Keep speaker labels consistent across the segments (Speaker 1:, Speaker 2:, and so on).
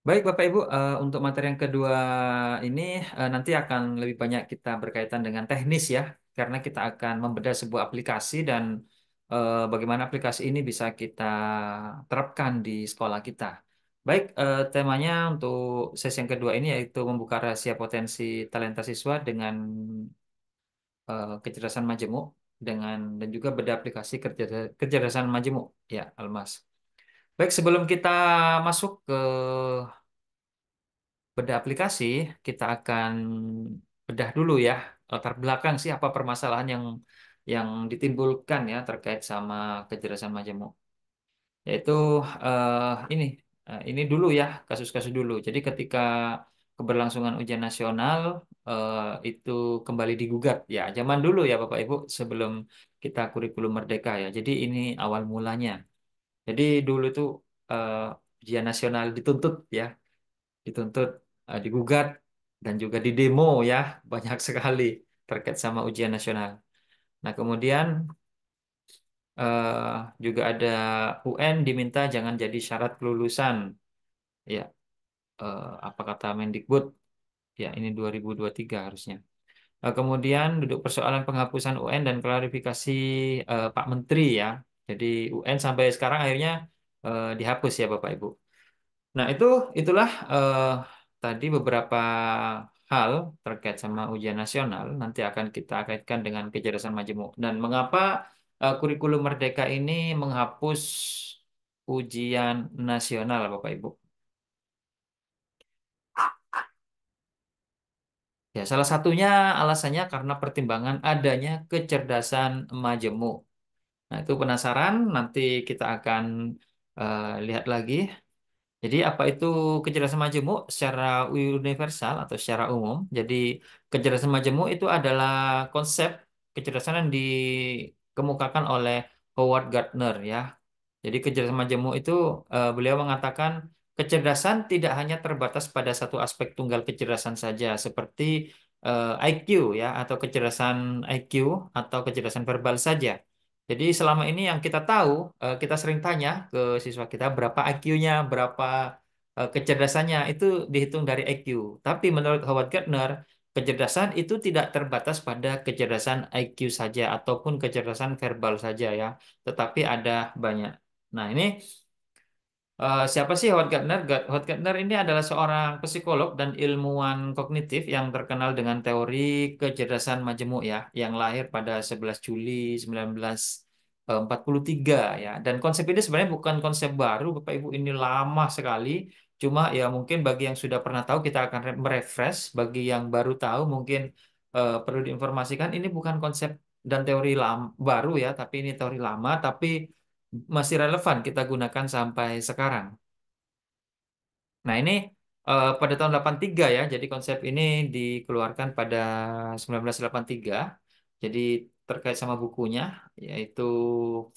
Speaker 1: Baik, Bapak Ibu, untuk materi yang kedua ini nanti akan lebih banyak kita berkaitan dengan teknis ya, karena kita akan membedah sebuah aplikasi dan bagaimana aplikasi ini bisa kita terapkan di sekolah kita. Baik, temanya untuk sesi yang kedua ini yaitu membuka rahasia potensi talenta siswa dengan kecerdasan majemuk dan juga bedah aplikasi kecerdasan majemuk ya, Almas. Baik, sebelum kita masuk ke bedah aplikasi, kita akan bedah dulu ya latar belakang sih apa permasalahan yang ditimbulkan ya terkait sama kecerdasan majemuk. Yaitu eh, ini ini dulu ya kasus-kasus dulu. Jadi ketika keberlangsungan ujian nasional itu kembali digugat ya zaman dulu ya Bapak Ibu sebelum kita kurikulum merdeka ya. Jadi ini awal mulanya. Jadi dulu tuh eh, ujian nasional dituntut ya dituntut, digugat, dan juga didemo ya banyak sekali terkait sama ujian nasional. Nah kemudian eh, juga ada UN diminta jangan jadi syarat kelulusan, ya apa kata Mendikbud, ya ini 2023 harusnya. Kemudian duduk persoalan penghapusan UN dan klarifikasi Pak Menteri ya. Jadi UN sampai sekarang akhirnya dihapus ya Bapak Ibu. Nah, itulah tadi beberapa hal terkait sama ujian nasional nanti akan kita kaitkan dengan kecerdasan majemuk dan mengapa kurikulum Merdeka ini menghapus ujian nasional Bapak Ibu. Ya, salah satunya alasannya karena pertimbangan adanya kecerdasan majemuk. Nah, itu penasaran nanti kita akan lihat lagi. Jadi apa itu kecerdasan majemuk secara universal atau secara umum? Jadi kecerdasan majemuk itu adalah konsep kecerdasan yang dikemukakan oleh Howard Gardner ya. Jadi kecerdasan majemuk itu beliau mengatakan kecerdasan tidak hanya terbatas pada satu aspek tunggal kecerdasan saja seperti IQ ya atau kecerdasan IQ atau kecerdasan verbal saja. Jadi selama ini yang kita tahu kita sering tanya ke siswa kita berapa IQ-nya, berapa kecerdasannya itu dihitung dari IQ. Tapi menurut Howard Gardner kecerdasan itu tidak terbatas pada kecerdasan IQ saja ataupun kecerdasan verbal saja ya, tetapi ada banyak. Nah, ini siapa sih Howard Gardner? Howard Gardner ini adalah seorang psikolog dan ilmuwan kognitif yang terkenal dengan teori kecerdasan majemuk ya, yang lahir pada 11 Juli 1943 ya. Dan konsep ini sebenarnya bukan konsep baru, Bapak Ibu, ini lama sekali. Cuma ya mungkin bagi yang sudah pernah tahu kita akan merefresh, bagi yang baru tahu mungkin perlu diinformasikan ini bukan konsep dan teori baru ya, tapi ini teori lama, tapi masih relevan kita gunakan sampai sekarang. Nah, ini pada tahun 83 ya. Jadi konsep ini dikeluarkan pada 1983. Jadi terkait sama bukunya yaitu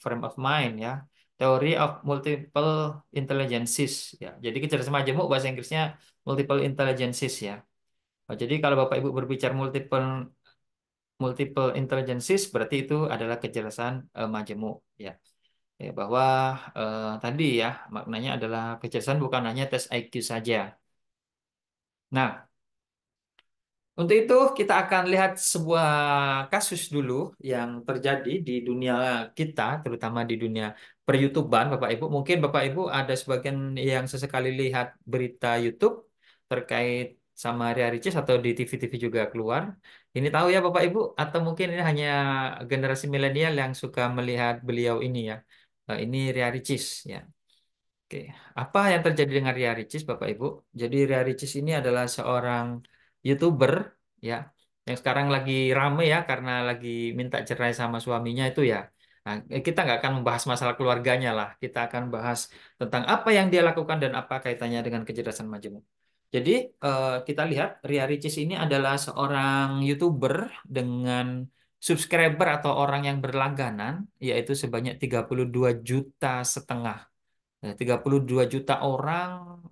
Speaker 1: Frame of Mind ya. Theory of Multiple Intelligences ya. Jadi kecerdasan majemuk bahasa Inggrisnya Multiple Intelligences ya. Jadi kalau Bapak Ibu berbicara multiple multiple intelligences berarti itu adalah kecerdasan majemuk ya. Ya, bahwa tadi ya maknanya adalah kecerdasan bukan hanya tes IQ saja. Nah, untuk itu kita akan lihat sebuah kasus dulu yang terjadi di dunia kita, terutama di dunia per-YouTubean, Bapak Ibu. Mungkin Bapak Ibu ada sebagian yang sesekali lihat berita YouTube terkait sama Ria Ricis atau di TV-TV juga keluar. Ini tahu ya Bapak Ibu, atau mungkin ini hanya generasi milenial yang suka melihat beliau ini ya. Ini Ria Ricis ya. Oke, apa yang terjadi dengan Ria Ricis, Bapak Ibu? Jadi Ria Ricis ini adalah seorang YouTuber ya, yang sekarang lagi rame ya karena lagi minta cerai sama suaminya itu ya. Nah, kita nggak akan membahas masalah keluarganya lah, kita akan bahas tentang apa yang dia lakukan dan apa kaitannya dengan kecerdasan majemuk. Jadi kita lihat Ria Ricis ini adalah seorang YouTuber dengan subscriber atau orang yang berlangganan, yaitu sebanyak 32,5 juta. Nah, 32 juta orang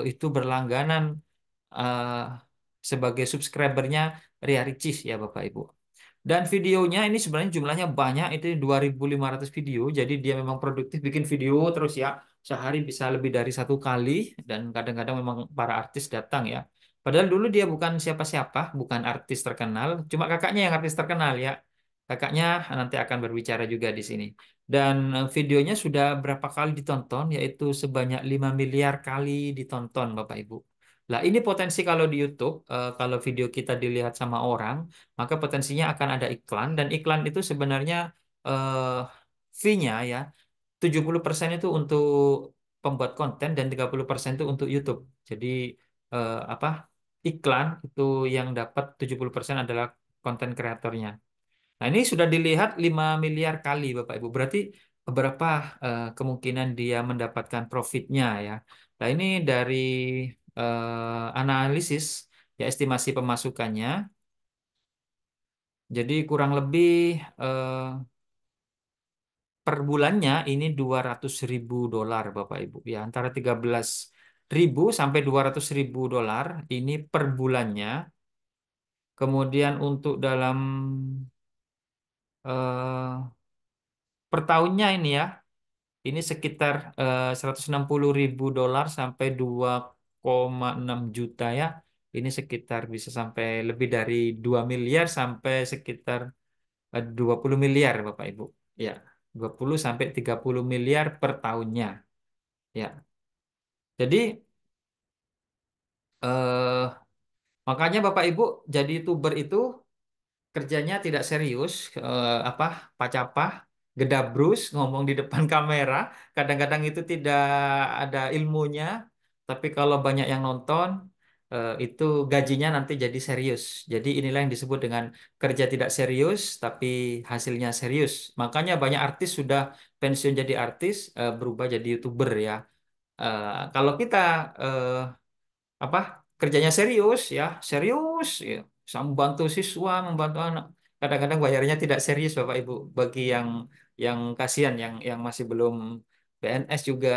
Speaker 1: itu berlangganan eh, sebagai subscribernya Ria Ricis ya Bapak Ibu. Dan videonya ini sebenarnya jumlahnya banyak, itu 2.500 video. Jadi dia memang produktif bikin video terus ya. Sehari bisa lebih dari 1 kali dan kadang-kadang memang para artis datang ya. Padahal dulu dia bukan siapa-siapa, bukan artis terkenal, cuma kakaknya yang artis terkenal ya. Kakaknya nanti akan berbicara juga di sini. Dan videonya sudah berapa kali ditonton, yaitu sebanyak 5 miliar kali ditonton Bapak Ibu. Lah ini potensi kalau di YouTube, kalau video kita dilihat sama orang, maka potensinya akan ada iklan dan iklan itu sebenarnya eh, fee-nya ya 70% itu untuk pembuat konten dan 30% itu untuk YouTube. Jadi apa iklan itu yang dapat 70% adalah konten kreatornya. Nah, ini sudah dilihat 5 miliar kali Bapak Ibu. Berarti berapa kemungkinan dia mendapatkan profitnya ya. Nah, ini dari analisis ya estimasi pemasukannya. Jadi kurang lebih eh, per bulannya ini 200.000 dolar Bapak Ibu ya antara 13.000 sampai 200.000 dolar ini per bulannya. Kemudian untuk dalam per tahunnya ini ya ini sekitar 160.000 dolar sampai 2,6 juta ya. Ini sekitar bisa sampai lebih dari 2 miliar sampai sekitar 20 miliar Bapak Ibu. Ya, 20 sampai 30 miliar per tahunnya. Ya. Jadi eh, makanya Bapak Ibu jadi YouTuber itu kerjanya tidak serius, apa pacapah, gedabrus, ngomong di depan kamera. Kadang-kadang itu tidak ada ilmunya, tapi kalau banyak yang nonton, itu gajinya nanti jadi serius. Jadi inilah yang disebut dengan kerja tidak serius, tapi hasilnya serius. Makanya banyak artis sudah pensiun jadi artis, berubah jadi YouTuber ya. Kalau kita eh, apa kerjanya serius ya serius ya bisa membantu siswa membantu anak kadang-kadang bayarnya tidak serius Bapak Ibu bagi yang kasihan yang masih belum PNS juga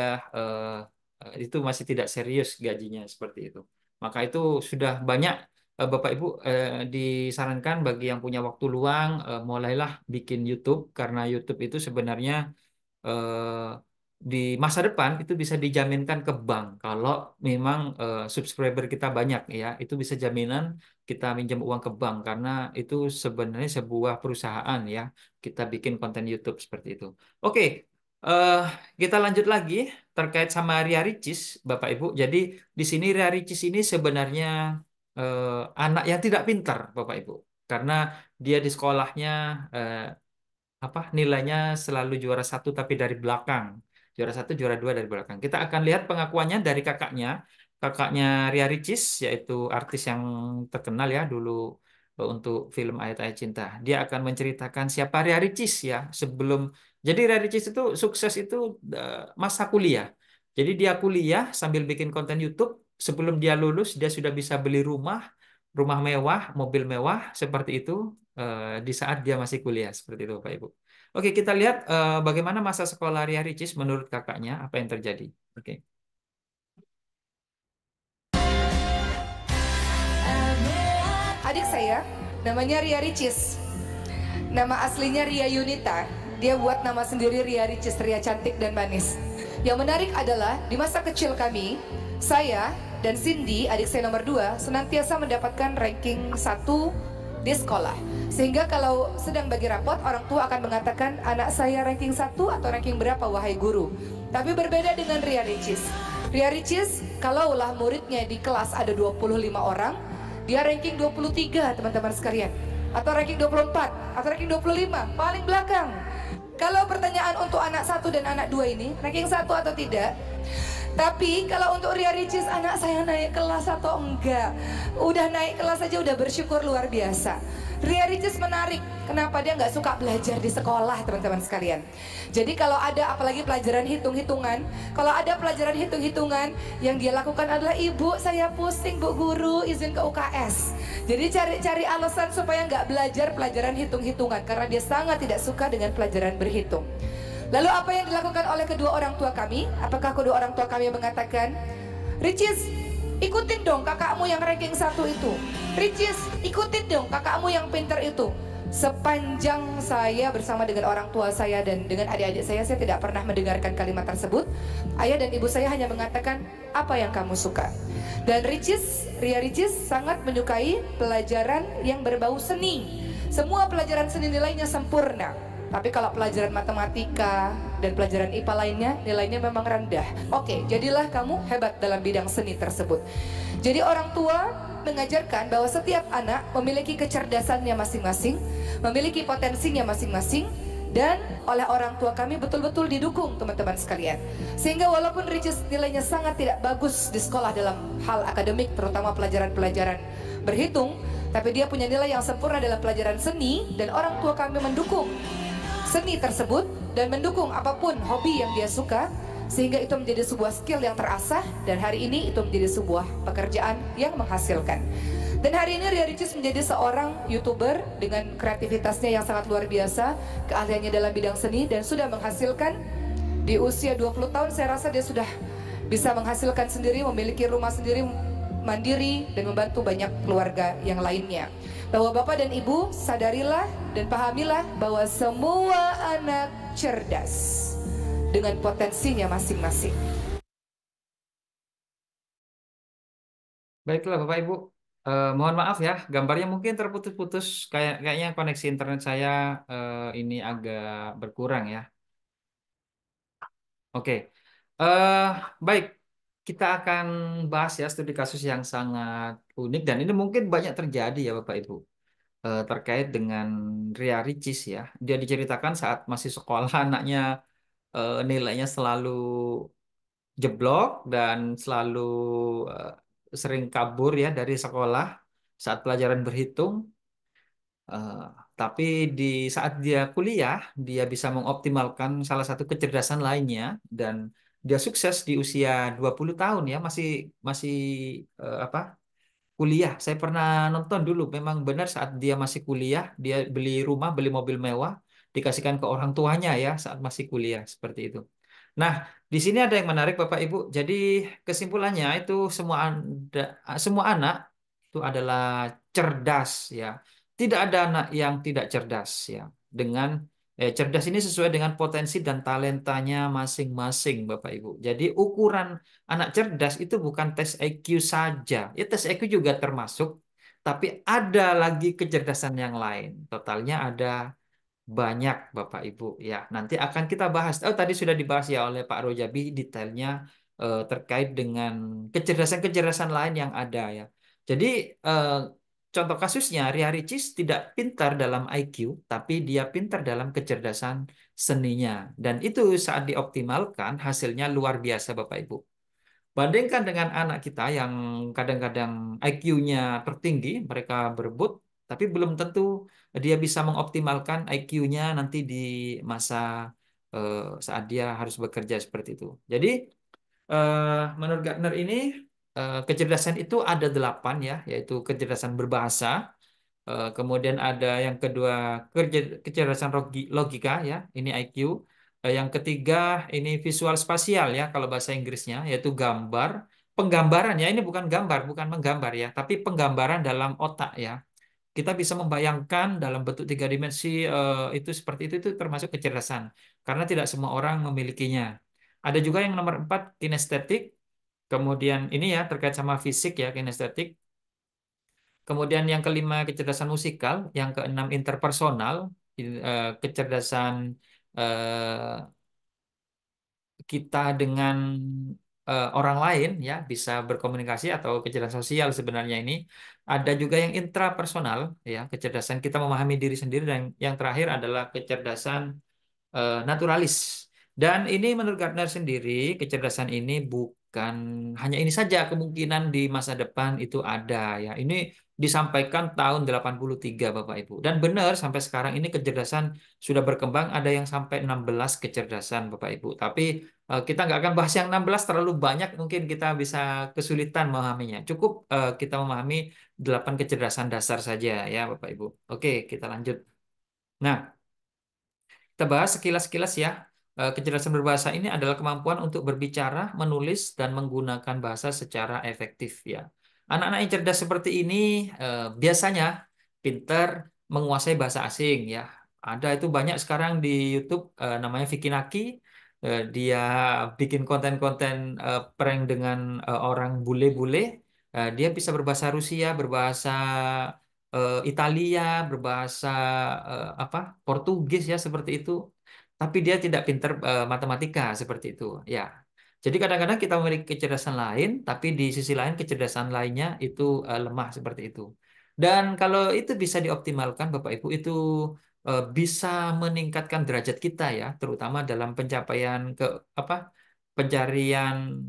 Speaker 1: itu masih tidak serius gajinya seperti itu maka itu sudah banyak Bapak Ibu disarankan bagi yang punya waktu luang mulailah bikin YouTube karena YouTube itu sebenarnya eh, di masa depan itu bisa dijaminkan ke bank kalau memang subscriber kita banyak ya itu bisa jaminan kita minjam uang ke bank karena itu sebenarnya sebuah perusahaan ya kita bikin konten YouTube seperti itu. Oke, eh, kita lanjut lagi terkait sama Ria Ricis Bapak Ibu. Jadi di sini Ria Ricis ini sebenarnya anak yang tidak pintar Bapak Ibu karena dia di sekolahnya eh, apa nilainya selalu juara satu tapi dari belakang juara satu juara dua dari belakang kita akan lihat pengakuannya dari kakaknya Ria Ricis yaitu artis yang terkenal ya dulu untuk film Ayat-Ayat Cinta dia akan menceritakan siapa Ria Ricis ya sebelum jadi Ria Ricis itu sukses itu masa kuliah jadi dia kuliah sambil bikin konten YouTube sebelum dia lulus dia sudah bisa beli rumah mewah mobil mewah seperti itu di saat dia masih kuliah seperti itu Bapak Ibu. Oke, kita lihat bagaimana masa sekolah Ria Ricis menurut kakaknya apa yang terjadi. Oke.
Speaker 2: Adik saya namanya Ria Ricis. Nama aslinya Ria Yunita. Dia buat nama sendiri Ria Ricis, Ria cantik dan manis. Yang menarik adalah di masa kecil kami, saya dan Cindy, adik saya nomor 2, senantiasa mendapatkan ranking 1 di sekolah. Sehingga kalau sedang bagi rapot, orang tua akan mengatakan anak saya ranking 1 atau ranking berapa wahai guru. Tapi berbeda dengan Ria Ricis. Ria Ricis, kalaulah muridnya di kelas ada 25 orang, dia ranking 23 teman-teman sekalian. Atau ranking 24, atau ranking 25, paling belakang. Kalau pertanyaan untuk anak 1 dan anak 2 ini, ranking 1 atau tidak? Tapi kalau untuk Ria Ricis, anak saya naik kelas atau enggak? Udah naik kelas aja udah bersyukur luar biasa. Ria Ricis menarik, kenapa dia nggak suka belajar di sekolah teman-teman sekalian. Jadi kalau ada apalagi pelajaran hitung-hitungan, kalau ada pelajaran hitung-hitungan yang dia lakukan adalah ibu saya pusing bu guru izin ke UKS. Jadi cari-cari alasan supaya nggak belajar pelajaran hitung-hitungan karena dia sangat tidak suka dengan pelajaran berhitung. Lalu apa yang dilakukan oleh kedua orang tua kami? Apakah kedua orang tua kami mengatakan, Ricis, ikutin dong kakakmu yang ranking 1 itu. Ricis, ikutin dong kakakmu yang pinter itu. Sepanjang saya bersama dengan orang tua saya dan dengan adik-adik saya tidak pernah mendengarkan kalimat tersebut. Ayah dan ibu saya hanya mengatakan, apa yang kamu suka. Dan Ria Ricis sangat menyukai pelajaran yang berbau seni. Semua pelajaran seni nilainya sempurna. Tapi kalau pelajaran matematika dan pelajaran IPA lainnya, nilainya memang rendah. Oke, jadilah kamu hebat dalam bidang seni tersebut. Jadi orang tua mengajarkan bahwa setiap anak memiliki kecerdasannya masing-masing, memiliki potensinya masing-masing, dan oleh orang tua kami betul-betul didukung teman-teman sekalian. Sehingga walaupun Ricis nilainya sangat tidak bagus di sekolah dalam hal akademik, terutama pelajaran-pelajaran berhitung, tapi dia punya nilai yang sempurna dalam pelajaran seni, dan orang tua kami mendukung seni tersebut dan mendukung apapun hobi yang dia suka, sehingga itu menjadi sebuah skill yang terasah, dan hari ini itu menjadi sebuah pekerjaan yang menghasilkan. Dan hari ini Ria Ricis menjadi seorang YouTuber dengan kreativitasnya yang sangat luar biasa, keahliannya dalam bidang seni, dan sudah menghasilkan di usia 20 tahun. Saya rasa dia sudah bisa menghasilkan sendiri, memiliki rumah sendiri, mandiri, dan membantu banyak keluarga yang lainnya. Bahwa Bapak dan Ibu sadarilah dan pahamilah bahwa semua anak cerdas dengan potensinya masing-masing.
Speaker 1: Baiklah Bapak Ibu, mohon maaf ya, gambarnya mungkin terputus-putus, kayaknya koneksi internet saya ini agak berkurang ya. Oke, eh baik, kita akan bahas ya studi kasus yang sangat unik dan ini mungkin banyak terjadi ya Bapak Ibu. Terkait dengan Ria Ricis ya, dia diceritakan saat masih sekolah anaknya nilainya selalu jeblok dan selalu eh, sering kabur ya dari sekolah saat pelajaran berhitung. Eh, tapi di saat dia kuliah, dia bisa mengoptimalkan salah satu kecerdasan lainnya dan dia sukses di usia 20 tahun ya, masih masih apa? Kuliah. Saya pernah nonton dulu, memang benar saat dia masih kuliah, dia beli rumah, beli mobil mewah, dikasihkan ke orang tuanya ya saat masih kuliah seperti itu. Nah, di sini ada yang menarik Bapak Ibu. Jadi kesimpulannya itu semua anak itu adalah cerdas ya. Tidak ada anak yang tidak cerdas ya. Dengan cerdas ini sesuai dengan potensi dan talentanya masing-masing Bapak Ibu. Jadi ukuran anak cerdas itu bukan tes IQ saja. Ya tes IQ juga termasuk, tapi ada lagi kecerdasan yang lain. Totalnya ada banyak Bapak Ibu ya. Nanti akan kita bahas. Oh tadi sudah dibahas ya oleh Pak Rojabi detailnya terkait dengan kecerdasan-kecerdasan lain yang ada ya. Jadi eh, contoh kasusnya Ria Ricis tidak pintar dalam IQ, tapi dia pintar dalam kecerdasan seninya. Dan itu saat dioptimalkan hasilnya luar biasa Bapak Ibu. Bandingkan dengan anak kita yang kadang-kadang IQ-nya tertinggi, mereka berebut, tapi belum tentu dia bisa mengoptimalkan IQ-nya nanti di masa eh, saat dia harus bekerja seperti itu. Jadi, menurut Gartner ini, kecerdasan itu ada 8 ya, yaitu kecerdasan berbahasa, kemudian ada yang kedua kecerdasan logika ya, ini IQ. Yang ketiga ini visual spasial ya kalau bahasa Inggrisnya yaitu gambar, penggambaran ya ini bukan gambar, bukan menggambar ya, tapi penggambaran dalam otak ya. Kita bisa membayangkan dalam bentuk 3 dimensi itu seperti itu termasuk kecerdasan karena tidak semua orang memilikinya. Ada juga yang nomor 4 kinestetik. Kemudian ini ya terkait sama fisik ya kinestetik. Kemudian yang kelima kecerdasan musikal, yang keenam interpersonal, kecerdasan eh, kita dengan orang lain ya bisa berkomunikasi atau kecerdasan sosial sebenarnya ini. Ada juga yang intrapersonal ya, kecerdasan kita memahami diri sendiri dan yang terakhir adalah kecerdasan naturalis. Dan ini menurut Gardner sendiri, kecerdasan ini bukan hanya ini saja kemungkinan di masa depan itu ada ya. Ini disampaikan tahun 83 Bapak Ibu. Dan benar sampai sekarang ini kecerdasan sudah berkembang ada yang sampai 16 kecerdasan Bapak Ibu. Tapi kita nggak akan bahas yang 16 terlalu banyak mungkin kita bisa kesulitan memahaminya. Cukup kita memahami 8 kecerdasan dasar saja ya Bapak Ibu. Oke, kita lanjut. Nah, kita bahas sekilas-sekilas ya. Kecerdasan berbahasa ini adalah kemampuan untuk berbicara, menulis, dan menggunakan bahasa secara efektif ya. Anak-anak yang cerdas seperti ini biasanya pintar menguasai bahasa asing ya. Ada itu banyak sekarang di YouTube namanya Vicky Naki. Dia bikin konten-konten prank dengan orang bule-bule. Dia bisa berbahasa Rusia, berbahasa Italia, berbahasa apa Portugis ya seperti itu. Tapi dia tidak pinter matematika seperti itu. Ya. Jadi kadang-kadang kita memiliki kecerdasan lain, tapi di sisi lain kecerdasan lainnya itu lemah seperti itu. Dan kalau itu bisa dioptimalkan, Bapak Ibu, itu bisa meningkatkan derajat kita ya, terutama dalam pencapaian apa pencarian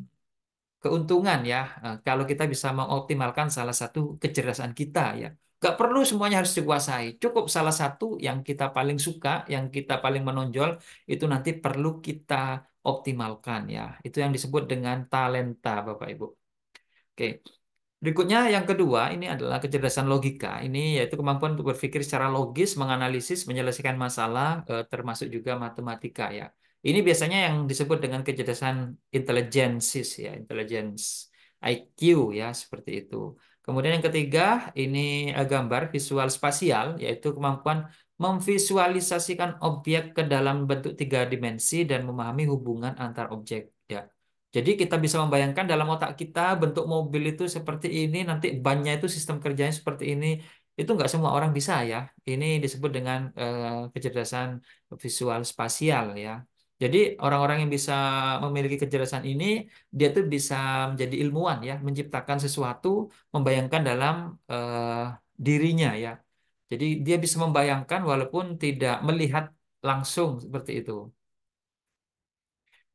Speaker 1: keuntungan ya. Kalau kita bisa mengoptimalkan salah satu kecerdasan kita ya. Gak perlu semuanya harus dikuasai. Cukup salah satu yang kita paling suka, yang kita paling menonjol, itu nanti perlu kita optimalkan ya. Itu yang disebut dengan talenta, Bapak Ibu. Oke. Berikutnya yang kedua ini adalah kecerdasan logika. Ini yaitu kemampuan untuk berpikir secara logis, menganalisis, menyelesaikan masalah, termasuk juga matematika ya. Ini biasanya yang disebut dengan kecerdasan intelligences ya, intelligence IQ ya seperti itu. Kemudian yang ketiga ini gambar visual spasial, yaitu kemampuan memvisualisasikan objek ke dalam bentuk tiga dimensi dan memahami hubungan antar objek ya. Jadi kita bisa membayangkan dalam otak kita bentuk mobil itu seperti ini, nanti bannya itu sistem kerjanya seperti ini. Itu nggak semua orang bisa ya. Ini disebut dengan kecerdasan visual spasial ya. Jadi orang-orang yang bisa memiliki kecerdasan ini, dia tuh bisa menjadi ilmuwan ya, menciptakan sesuatu, membayangkan dalam dirinya ya. Jadi dia bisa membayangkan walaupun tidak melihat langsung seperti itu.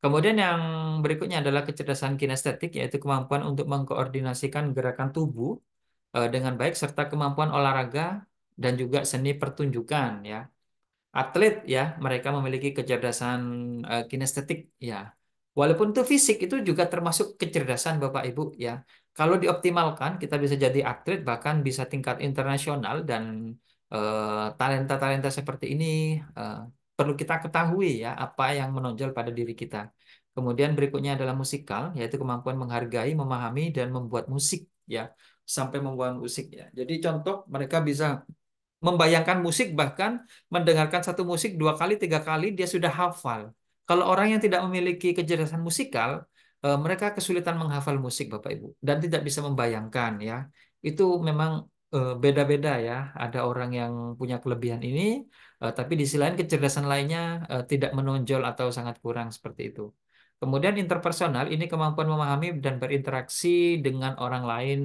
Speaker 1: Kemudian yang berikutnya adalah kecerdasan kinestetik, yaitu kemampuan untuk mengkoordinasikan gerakan tubuh dengan baik serta kemampuan olahraga dan juga seni pertunjukan ya. Atlet ya, mereka memiliki kecerdasan kinestetik ya. Walaupun itu fisik itu juga termasuk kecerdasan Bapak Ibu ya. Kalau dioptimalkan kita bisa jadi atlet bahkan bisa tingkat internasional dan talenta-talenta seperti ini eh, perlu kita ketahui ya apa yang menonjol pada diri kita. Kemudian berikutnya adalah musikal, yaitu kemampuan menghargai, memahami dan membuat musik ya, sampai membuat musik ya. Jadi contoh mereka bisa membayangkan musik bahkan mendengarkan satu musik dua kali tiga kali dia sudah hafal. Kalau orang yang tidak memiliki kecerdasan musikal, mereka kesulitan menghafal musik Bapak Ibu dan tidak bisa membayangkan ya. Itu memang beda-beda ya. Ada orang yang punya kelebihan ini, tapi di sisi lain kecerdasan lainnya tidak menonjol atau sangat kurang seperti itu. Kemudian interpersonal ini kemampuan memahami dan berinteraksi dengan orang lain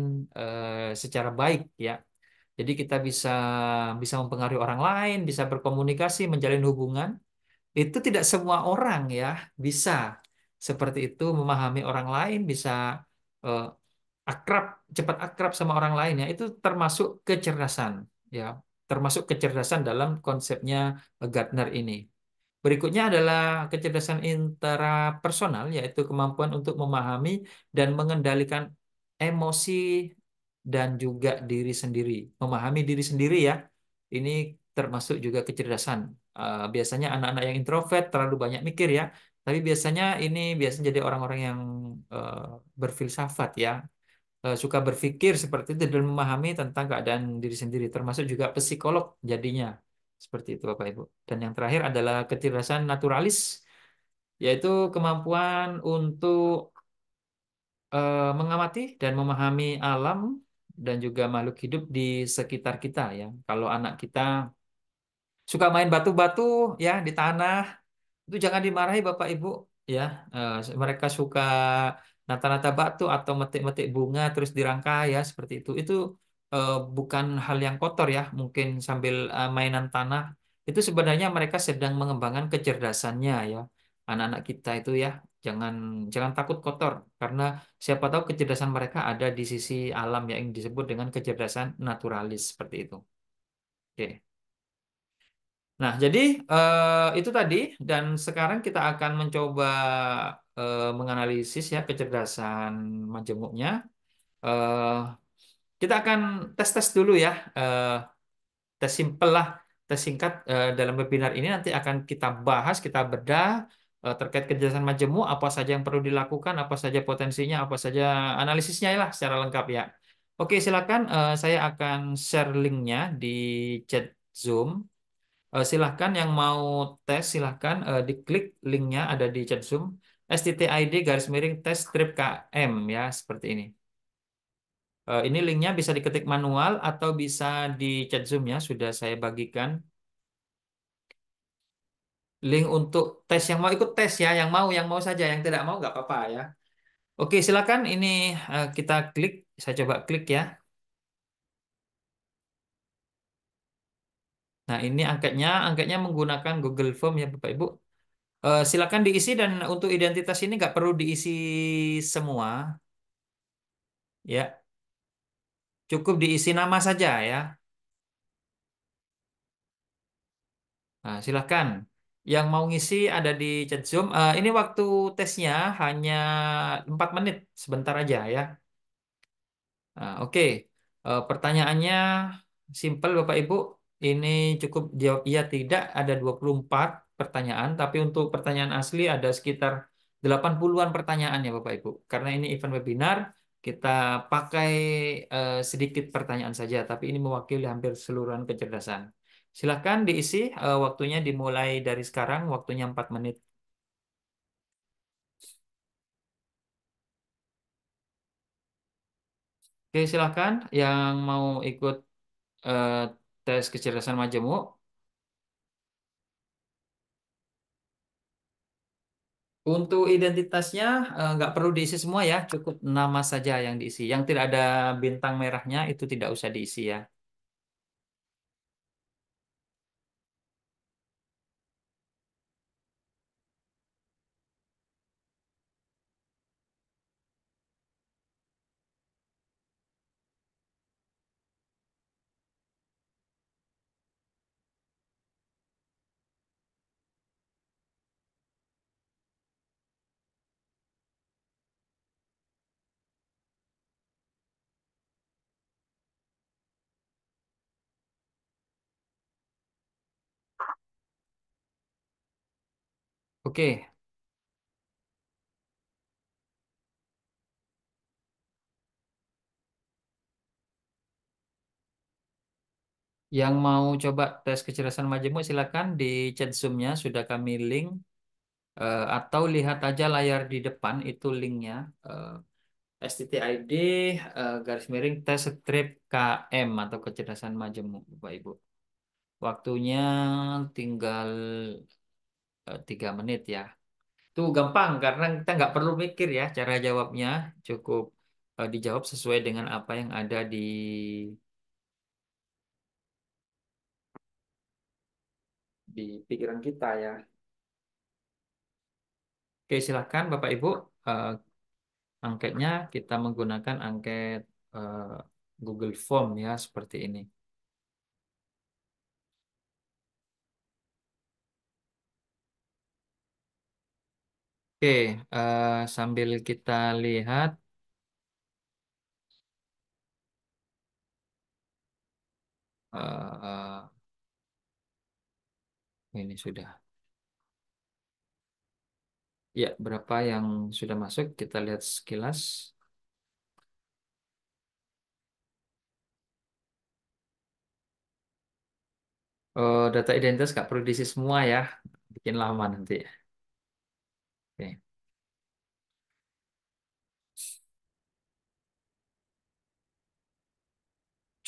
Speaker 1: secara baik ya. Jadi kita bisa bisa mempengaruhi orang lain, bisa berkomunikasi, menjalin hubungan. Itu tidak semua orang ya bisa seperti itu memahami orang lain, bisa eh, akrab, cepat akrab sama orang lain ya. Itu termasuk kecerdasan ya, termasuk kecerdasan dalam konsepnya Gardner ini. Berikutnya adalah kecerdasan intrapersonal, yaitu kemampuan untuk memahami dan mengendalikan emosi dan juga diri sendiri. Memahami diri sendiri ya, ini termasuk juga kecerdasan. Biasanya anak-anak yang introvert terlalu banyak mikir ya, tapi biasanya ini biasanya jadi orang-orang yang eh, berfilsafat ya, suka berpikir seperti itu dan memahami tentang keadaan diri sendiri, termasuk juga psikolog jadinya. Seperti itu Bapak Ibu. Dan yang terakhir adalah kecerdasan naturalis, yaitu kemampuan untuk mengamati dan memahami alam dan juga makhluk hidup di sekitar kita ya. Kalau anak kita suka main batu-batu ya di tanah, itu jangan dimarahi Bapak Ibu ya. Mereka suka nata-nata batu atau metik-metik bunga terus dirangkai ya seperti itu. Itu bukan hal yang kotor ya. Mungkin sambil mainan tanah itu sebenarnya mereka sedang mengembangkan kecerdasannya ya. Anak-anak kita itu ya jangan jangan takut kotor karena siapa tahu kecerdasan mereka ada di sisi alam yang disebut dengan kecerdasan naturalis seperti itu. Oke. Nah, jadi itu tadi dan sekarang kita akan mencoba menganalisis ya kecerdasan majemuknya. Eh, kita akan tes-tes dulu ya, tes simpel lah, tes singkat dalam webinar ini nanti akan kita bahas, kita bedah terkait kecerdasan majemuk, apa saja yang perlu dilakukan, apa saja potensinya, apa saja analisisnya lah secara lengkap ya. Oke, silakan saya akan share linknya di chat Zoom. Silahkan yang mau tes, silahkan diklik linknya ada di chat Zoom. STTID garis miring tes strip KM ya, seperti ini. Ini linknya bisa diketik manual atau bisa di chat Zoom ya, sudah saya bagikan. Link untuk tes yang mau ikut tes ya, yang mau saja, yang tidak mau nggak apa-apa ya. Oke, silakan ini kita klik, saya coba klik ya. Nah, ini angkanya menggunakan Google Form ya Bapak Ibu. Silakan diisi dan untuk identitas ini nggak perlu diisi semua, ya. Cukup diisi nama saja ya. Nah, silakan. Yang mau ngisi ada di chat Zoom. Ini waktu tesnya hanya 4 menit, sebentar aja ya. Nah, oke. Pertanyaannya simpel Bapak Ibu. Ini cukup jawab iya tidak ada 24 pertanyaan, tapi untuk pertanyaan asli ada sekitar 80-an pertanyaan ya Bapak Ibu. Karena ini event webinar, kita pakai sedikit pertanyaan saja, tapi ini mewakili hampir seluruhan kecerdasan. Silahkan diisi, waktunya dimulai dari sekarang, waktunya 4 menit. Oke, silahkan yang mau ikut eh, tes kecerdasan majemuk. Untuk identitasnya nggak perlu diisi semua ya, cukup nama saja yang diisi. Yang tidak ada bintang merahnya itu tidak usah diisi ya. Oke, yang mau coba tes kecerdasan majemuk silakan di chat Zoom-nya sudah kami link. Atau lihat aja layar di depan itu linknya. STTID garis miring tes strip KM atau kecerdasan majemuk Bapak Ibu. Waktunya tinggal 3 menit ya. Itu gampang karena kita nggak perlu mikir ya cara jawabnya, cukup dijawab sesuai dengan apa yang ada di pikiran kita ya. Oke, silahkan Bapak Ibu. Eh, Angketnya kita menggunakan angket eh, Google Form ya seperti ini. Oke, sambil kita lihat eh, ini sudah. Ya, berapa yang sudah masuk? Kita lihat sekilas. Data identitas nggak perlu diisi semua ya, bikin lama nanti. Oke.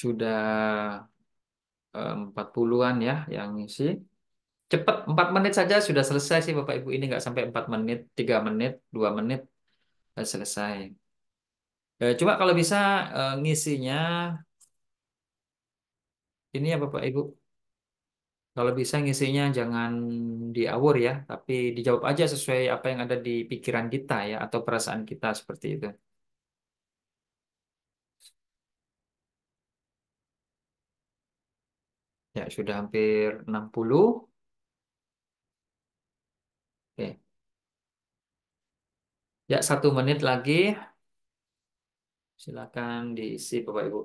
Speaker 1: Sudah 40-an ya yang isi. Cepat, 4 menit saja sudah selesai sih Bapak Ibu. Ini nggak sampai 4 menit, 3 menit, 2 menit selesai. Cuma kalau bisa ngisinya ini ya Bapak Ibu. Kalau bisa ngisinya jangan diawur ya, tapi dijawab aja sesuai apa yang ada di pikiran kita ya, atau perasaan kita seperti itu. Ya, sudah hampir 60. Oke. Ya, 1 menit lagi. Silakan diisi Bapak Ibu.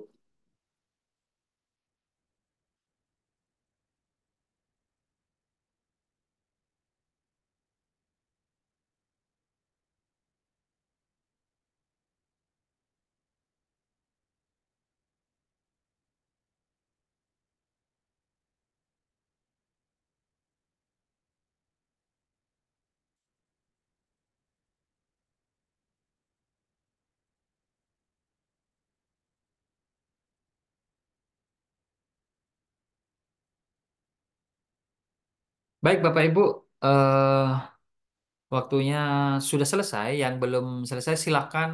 Speaker 1: Baik Bapak Ibu, eh, waktunya sudah selesai. Yang belum selesai silakan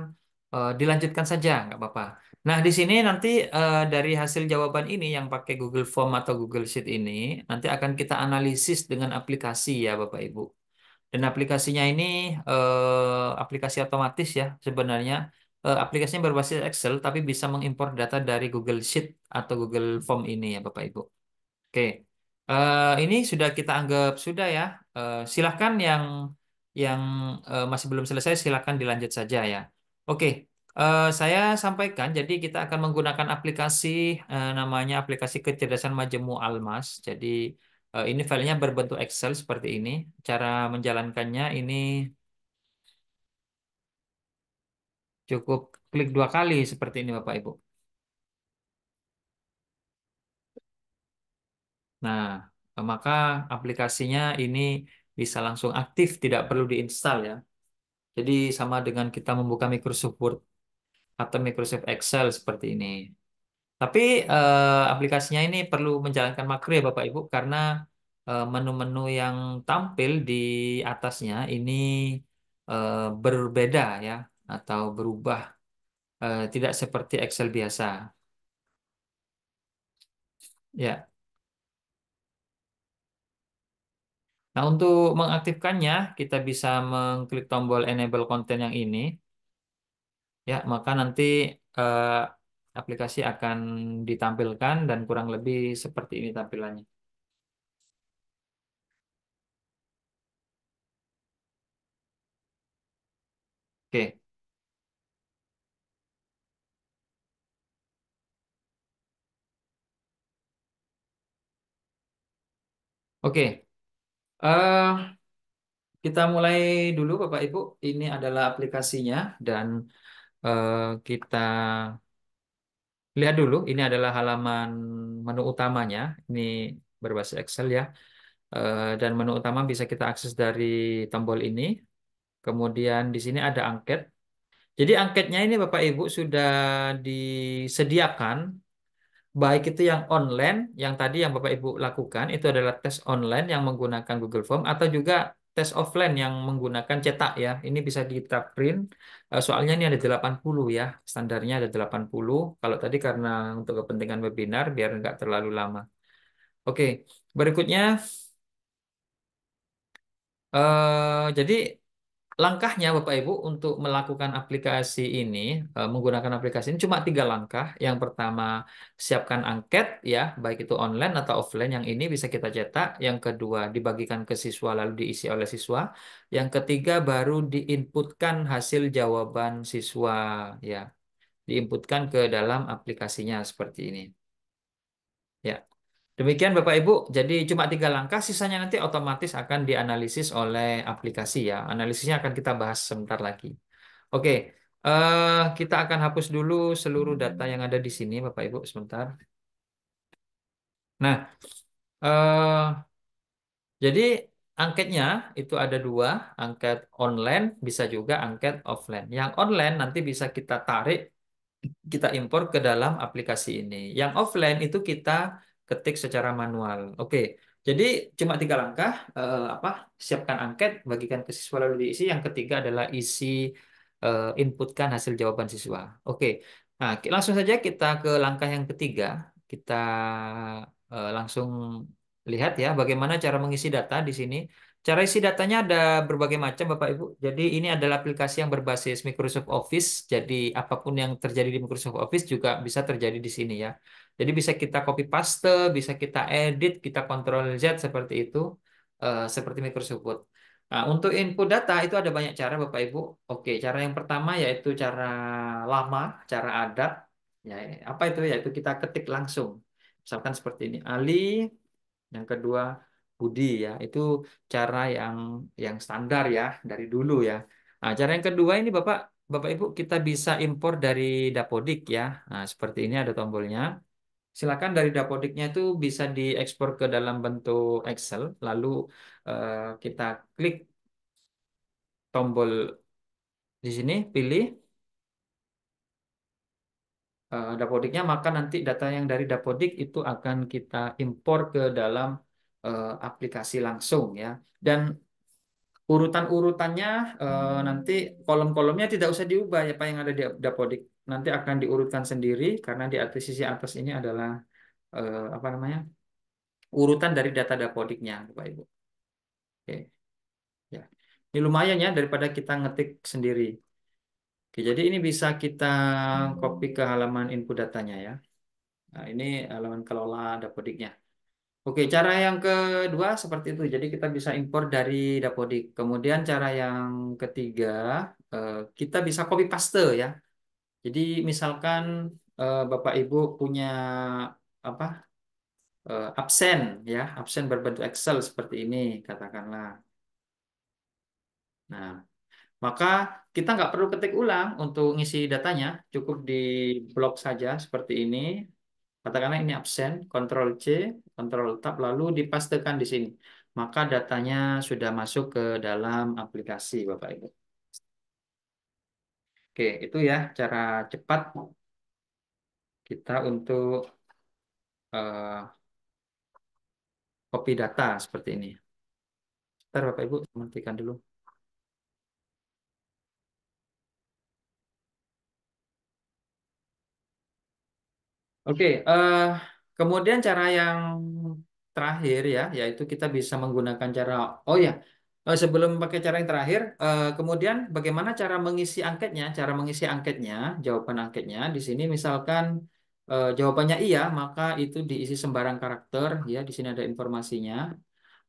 Speaker 1: dilanjutkan saja, nggak apa-apa. Nah, di sini nanti dari hasil jawaban ini yang pakai Google Form atau Google Sheet ini nanti akan kita analisis dengan aplikasi ya Bapak Ibu. Dan aplikasinya ini aplikasi otomatis ya sebenarnya. Aplikasinya berbasis Excel tapi bisa mengimpor data dari Google Sheet atau Google Form ini ya Bapak Ibu. Oke, ini sudah kita anggap sudah ya. Silahkan yang masih belum selesai silahkan dilanjut saja ya. Oke, saya sampaikan. Jadi kita akan menggunakan aplikasi namanya aplikasi kecerdasan majemu Almas. Jadi ini filenya berbentuk Excel seperti ini. Cara menjalankannya ini cukup klik 2 kali seperti ini Bapak Ibu. Nah, maka aplikasinya ini bisa langsung aktif, tidak perlu diinstal ya. Jadi sama dengan kita membuka Microsoft Word atau Microsoft Excel seperti ini. Tapi aplikasinya ini perlu menjalankan makro ya Bapak Ibu karena menu-menu yang tampil di atasnya ini berbeda ya atau berubah, tidak seperti Excel biasa. Ya. Nah, untuk mengaktifkannya kita bisa mengklik tombol Enable Content yang ini ya, maka nanti eh, aplikasi akan ditampilkan dan kurang lebih seperti ini tampilannya. Oke, oke. eh kita mulai dulu Bapak Ibu. Ini adalah aplikasinya dan kita lihat dulu. Ini adalah halaman menu utamanya. Ini berbasis Excel ya. Dan menu utama bisa kita akses dari tombol ini. Kemudian di sini ada angket. Jadi angketnya ini Bapak Ibu sudah disediakan. Baik itu yang online, yang tadi yang Bapak Ibu lakukan, itu adalah tes online yang menggunakan Google Form, atau juga tes offline yang menggunakan cetak ya. Ini bisa kita print, soalnya ini ada 80 ya, standarnya ada 80. Kalau tadi karena untuk kepentingan webinar, biar nggak terlalu lama. Oke, berikutnya, jadi langkahnya Bapak Ibu untuk melakukan aplikasi ini, menggunakan aplikasi ini cuma 3 langkah. Yang pertama, siapkan angket ya, baik itu online atau offline. Yang ini bisa kita cetak. Yang kedua, dibagikan ke siswa lalu diisi oleh siswa. Yang ketiga, baru diinputkan hasil jawaban siswa ya, diinputkan ke dalam aplikasinya seperti ini. Ya. Demikian Bapak Ibu, jadi cuma 3 langkah, sisanya nanti otomatis akan dianalisis oleh aplikasi ya. Analisisnya akan kita bahas sebentar lagi. Oke, kita akan hapus dulu seluruh data yang ada di sini, Bapak Ibu, sebentar. Nah, eh, jadi angketnya itu ada 2, angket online, bisa juga angket offline. Yang online nanti bisa kita tarik, kita impor ke dalam aplikasi ini. Yang offline itu kita ketik secara manual. Oke, jadi cuma 3 langkah. Apa? Siapkan angket, bagikan ke siswa lalu diisi. Yang ketiga adalah isi, inputkan hasil jawaban siswa. Oke, nah langsung saja kita ke langkah yang ketiga. Kita langsung lihat ya bagaimana cara mengisi data di sini. Cara isi datanya ada berbagai macam Bapak Ibu. Jadi ini adalah aplikasi yang berbasis Microsoft Office. Jadi apapun yang terjadi di Microsoft Office juga bisa terjadi di sini ya. Jadi bisa kita copy paste, bisa kita edit, kita Ctrl Z seperti itu, seperti Microsoft Word. Nah, untuk input data itu ada banyak cara Bapak Ibu. Oke, cara yang pertama yaitu cara lama, cara adat. Ya, apa itu? Yaitu kita ketik langsung. Misalkan seperti ini, Ali. Yang kedua, Budi ya. Itu cara yang standar ya dari dulu ya. Nah, cara yang kedua ini Bapak Bapak Ibu kita bisa impor dari Dapodik ya. Nah, seperti ini ada tombolnya. Silakan dari Dapodiknya itu bisa diekspor ke dalam bentuk Excel. Lalu kita klik tombol di sini, pilih Dapodiknya, maka nanti data yang dari Dapodik itu akan kita impor ke dalam aplikasi langsung ya. Dan urutan-urutannya nanti kolom-kolomnya tidak usah diubah ya Pak yang ada di Dapodik. Nanti akan diurutkan sendiri karena di atas sisi atas ini adalah apa namanya? Urutan dari data Dapodiknya, Bapak Ibu. Oke, ya. Ini lumayan ya daripada kita ngetik sendiri. Oke, jadi ini bisa kita copy ke halaman input datanya ya. Nah, ini halaman kelola Dapodiknya. Oke, cara yang kedua seperti itu. Jadi kita bisa impor dari Dapodik. Kemudian cara yang ketiga, kita bisa copy paste ya. Jadi misalkan Bapak Ibu punya apa absen ya, absen berbentuk Excel seperti ini katakanlah. Nah, maka kita nggak perlu ketik ulang untuk ngisi datanya, cukup di blok saja seperti ini. Katakanlah ini absen, Ctrl C, Ctrl Tab, lalu dipastekan di sini. Maka datanya sudah masuk ke dalam aplikasi, Bapak Ibu. Oke, itu ya cara cepat kita untuk eh, copy data seperti ini. Ntar Bapak Ibu, matikan dulu. Oke, kemudian cara yang terakhir ya, yaitu kita bisa menggunakan cara, oh ya, sebelum pakai cara yang terakhir, kemudian bagaimana cara mengisi angketnya? Cara mengisi angketnya, jawaban angketnya di sini misalkan jawabannya iya, maka itu diisi sembarang karakter, ya, di sini ada informasinya.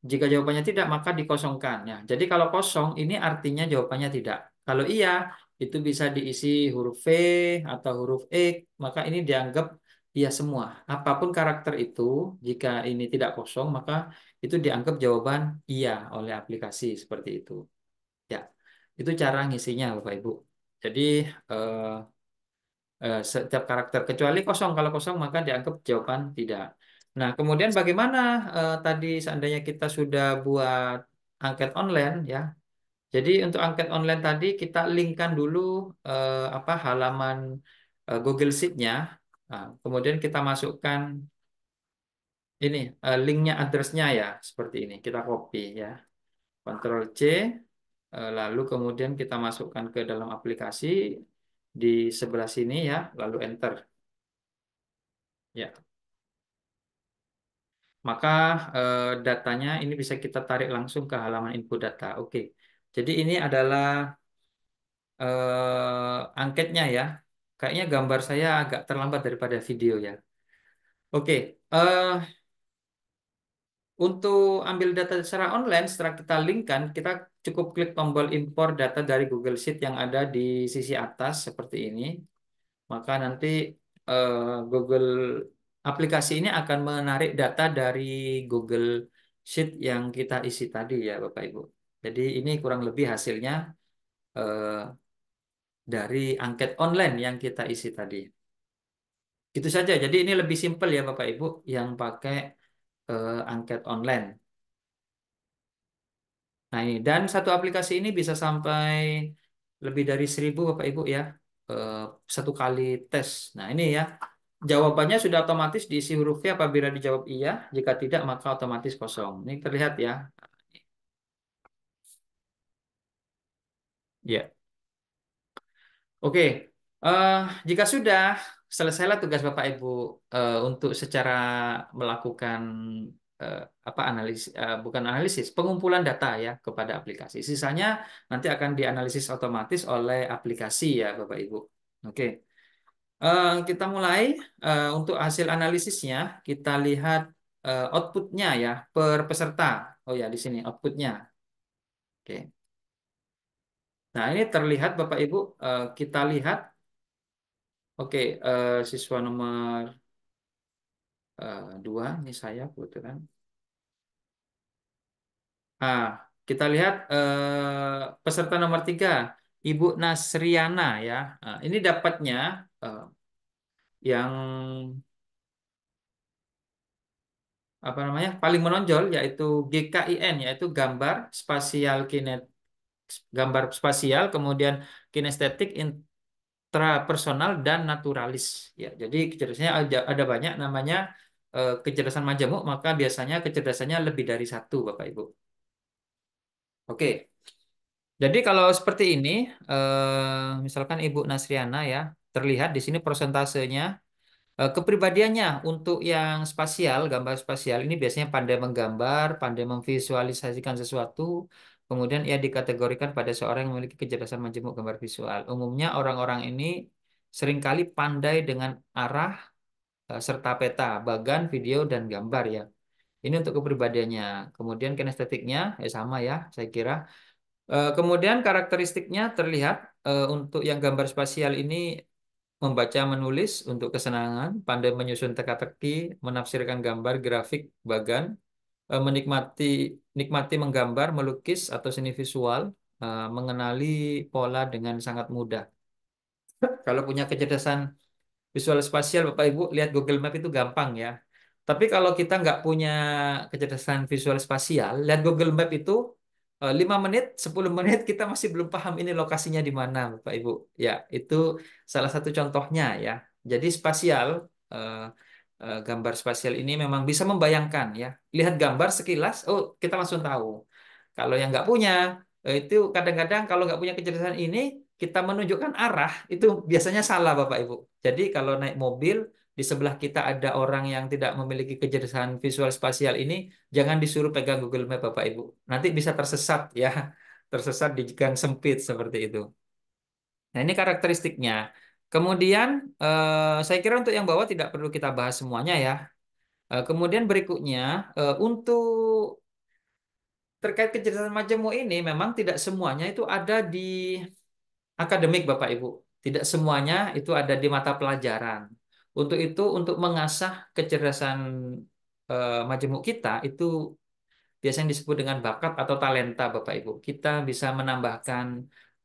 Speaker 1: Jika jawabannya tidak, maka dikosongkan. Ya, jadi kalau kosong, ini artinya jawabannya tidak. Kalau iya, itu bisa diisi huruf V atau huruf X, maka ini dianggap iya semua. Apapun karakter itu, jika ini tidak kosong, maka itu dianggap jawaban iya oleh aplikasi seperti itu. Ya, itu cara ngisinya, Bapak Ibu. Jadi, eh, setiap karakter kecuali kosong. Kalau kosong maka dianggap jawaban tidak. Nah, kemudian bagaimana tadi seandainya kita sudah buat angket online ya. Jadi untuk angket online tadi kita linkkan dulu apa halaman Google Sheet-nya. Nah, kemudian kita masukkan ini linknya address-nya ya seperti ini. Kita copy ya. Ctrl C lalu kemudian kita masukkan ke dalam aplikasi di sebelah sini ya, lalu enter. Ya. Maka datanya ini bisa kita tarik langsung ke halaman input data. Oke. Jadi ini adalah angketnya ya. Kayaknya gambar saya agak terlambat daripada video ya. Oke. Untuk ambil data secara online, setelah kita linkkan, kita cukup klik tombol impor data dari Google Sheet yang ada di sisi atas seperti ini. Maka nanti Google aplikasi ini akan menarik data dari Google Sheet yang kita isi tadi ya Bapak Ibu. Jadi ini kurang lebih hasilnya eh, dari angket online yang kita isi tadi. Gitu saja. Jadi ini lebih simpel ya Bapak Ibu yang pakai angket online. Nah ini dan satu aplikasi ini bisa sampai lebih dari 1.000 Bapak Ibu ya eh, satu kali tes. Nah ini ya jawabannya sudah otomatis diisi huruf V apabila dijawab iya, jika tidak maka otomatis kosong. Ini terlihat ya. Ya, oke. Eh, jika sudah selesailah tugas Bapak Ibu untuk secara melakukan eh, apa analisis bukan analisis pengumpulan data ya kepada aplikasi. Sisanya nanti akan dianalisis otomatis oleh aplikasi ya Bapak Ibu. Oke. Kita mulai untuk hasil analisisnya kita lihat outputnya ya per peserta. Oh ya di sini outputnya. Oke. Nah ini terlihat Bapak Ibu kita lihat. Oke, siswa nomor 2 ini saya kebetulan. Ah, kita lihat peserta nomor 3, Ibu Nasriana ya. Ini dapatnya eh, yang apa namanya paling menonjol yaitu GKIN yaitu gambar spasial, kemudian kinestetik, intrapersonal dan naturalis. Ya, jadi jelasnya ada banyak namanya kecerdasan majemuk, maka biasanya kecerdasannya lebih dari satu, Bapak Ibu. Oke, jadi kalau seperti ini, misalkan Ibu Nasriana ya, terlihat di sini prosentasenya. Kepribadiannya untuk yang spasial, gambar spasial ini biasanya pandai menggambar, pandai memvisualisasikan sesuatu, kemudian ia dikategorikan pada seorang yang memiliki kecerdasan majemuk gambar visual. Umumnya orang-orang ini seringkali pandai dengan arah serta peta, bagan, video, dan gambar ya. Ini untuk kepribadiannya. Kemudian kinestetiknya ya sama ya, saya kira. Kemudian karakteristiknya terlihat untuk yang gambar spasial ini membaca menulis untuk kesenangan, pandai menyusun teka-teki, menafsirkan gambar, grafik, bagan, menikmati nikmati menggambar, melukis atau seni visual, mengenali pola dengan sangat mudah. Kalau punya kecerdasan visual spasial, Bapak Ibu, lihat Google Map itu gampang ya. Tapi kalau kita nggak punya kecerdasan visual spasial, lihat Google Map itu 5 menit, 10 menit kita masih belum paham ini lokasinya di mana, Bapak Ibu. Ya, itu salah satu contohnya ya. Jadi spasial, eh, gambar spasial ini memang bisa membayangkan ya. Lihat gambar sekilas, oh kita langsung tahu. Kalau yang nggak punya, itu kadang-kadang kalau nggak punya kecerdasan ini, kita menunjukkan arah, itu biasanya salah Bapak Ibu. Jadi kalau naik mobil, di sebelah kita ada orang yang tidak memiliki kecerdasan visual spasial ini, jangan disuruh pegang Google Map Bapak Ibu. Nanti bisa tersesat ya, tersesat di gang sempit seperti itu. Nah ini karakteristiknya. Kemudian saya kira untuk yang bawah tidak perlu kita bahas semuanya ya. Kemudian berikutnya untuk terkait kecerdasan majemuk ini memang tidak semuanya itu ada di akademik Bapak Ibu. Tidak semuanya itu ada di mata pelajaran. Untuk itu, untuk mengasah kecerdasan majemuk kita itu biasanya disebut dengan bakat atau talenta Bapak Ibu. Kita bisa menambahkan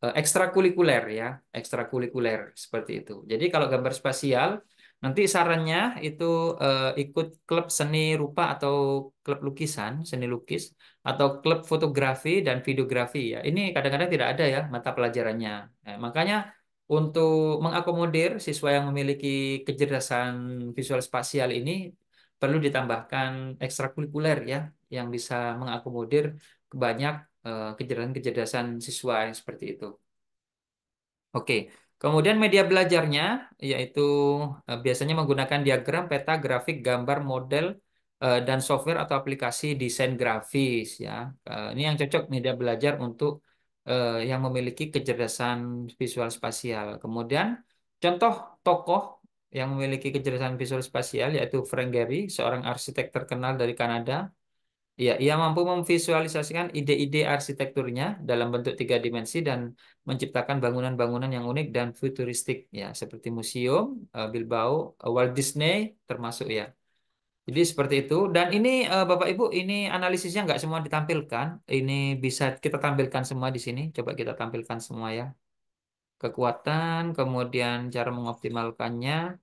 Speaker 1: ekstrakurikuler ya, ekstrakurikuler seperti itu. Jadi kalau gambar spasial nanti sarannya itu ikut klub seni rupa atau klub lukisan, seni lukis atau klub fotografi dan videografi ya. Ini kadang-kadang tidak ada ya mata pelajarannya. Makanya untuk mengakomodir siswa yang memiliki kecerdasan visual spasial ini perlu ditambahkan ekstrakurikuler ya yang bisa mengakomodir banyak kecerdasan-kecerdasan siswa yang seperti itu. Oke, kemudian media belajarnya yaitu biasanya menggunakan diagram, peta, grafik, gambar, model, dan software atau aplikasi desain grafis ya. Ini yang cocok media belajar untuk yang memiliki kecerdasan visual spasial. Kemudian contoh tokoh yang memiliki kecerdasan visual spasial yaitu Frank Gehry, seorang arsitek terkenal dari Kanada. Ya, ia mampu memvisualisasikan ide-ide arsitekturnya dalam bentuk tiga dimensi dan menciptakan bangunan-bangunan yang unik dan futuristik, ya, seperti museum, Bilbao, Walt Disney, termasuk ya. Jadi seperti itu. Dan ini Bapak Ibu, ini analisisnya nggak semua ditampilkan. Ini bisa kita tampilkan semua di sini. Coba kita tampilkan semua ya. Kekuatan, kemudian cara mengoptimalkannya,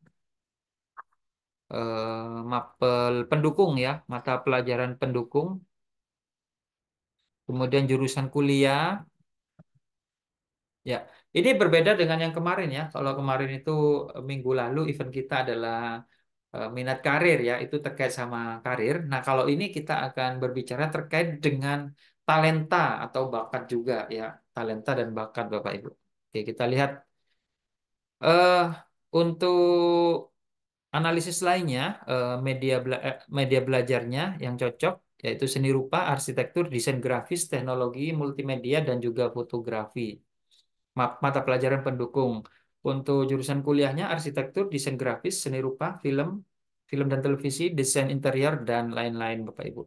Speaker 1: mapel pendukung ya, mata pelajaran pendukung. Kemudian jurusan kuliah, ya. Ini berbeda dengan yang kemarin ya. Kalau kemarin itu minggu lalu event kita adalah minat karir ya, itu terkait sama karir. Nah, kalau ini kita akan berbicara terkait dengan talenta atau bakat juga ya, talenta dan bakat Bapak Ibu. Oke, kita lihat eh untuk analisis lainnya, media belajarnya yang cocok yaitu seni rupa, arsitektur, desain grafis, teknologi, multimedia, dan juga fotografi. Mata pelajaran pendukung. Untuk jurusan kuliahnya arsitektur, desain grafis, seni rupa, film, film dan televisi, desain interior, dan lain-lain Bapak Ibu.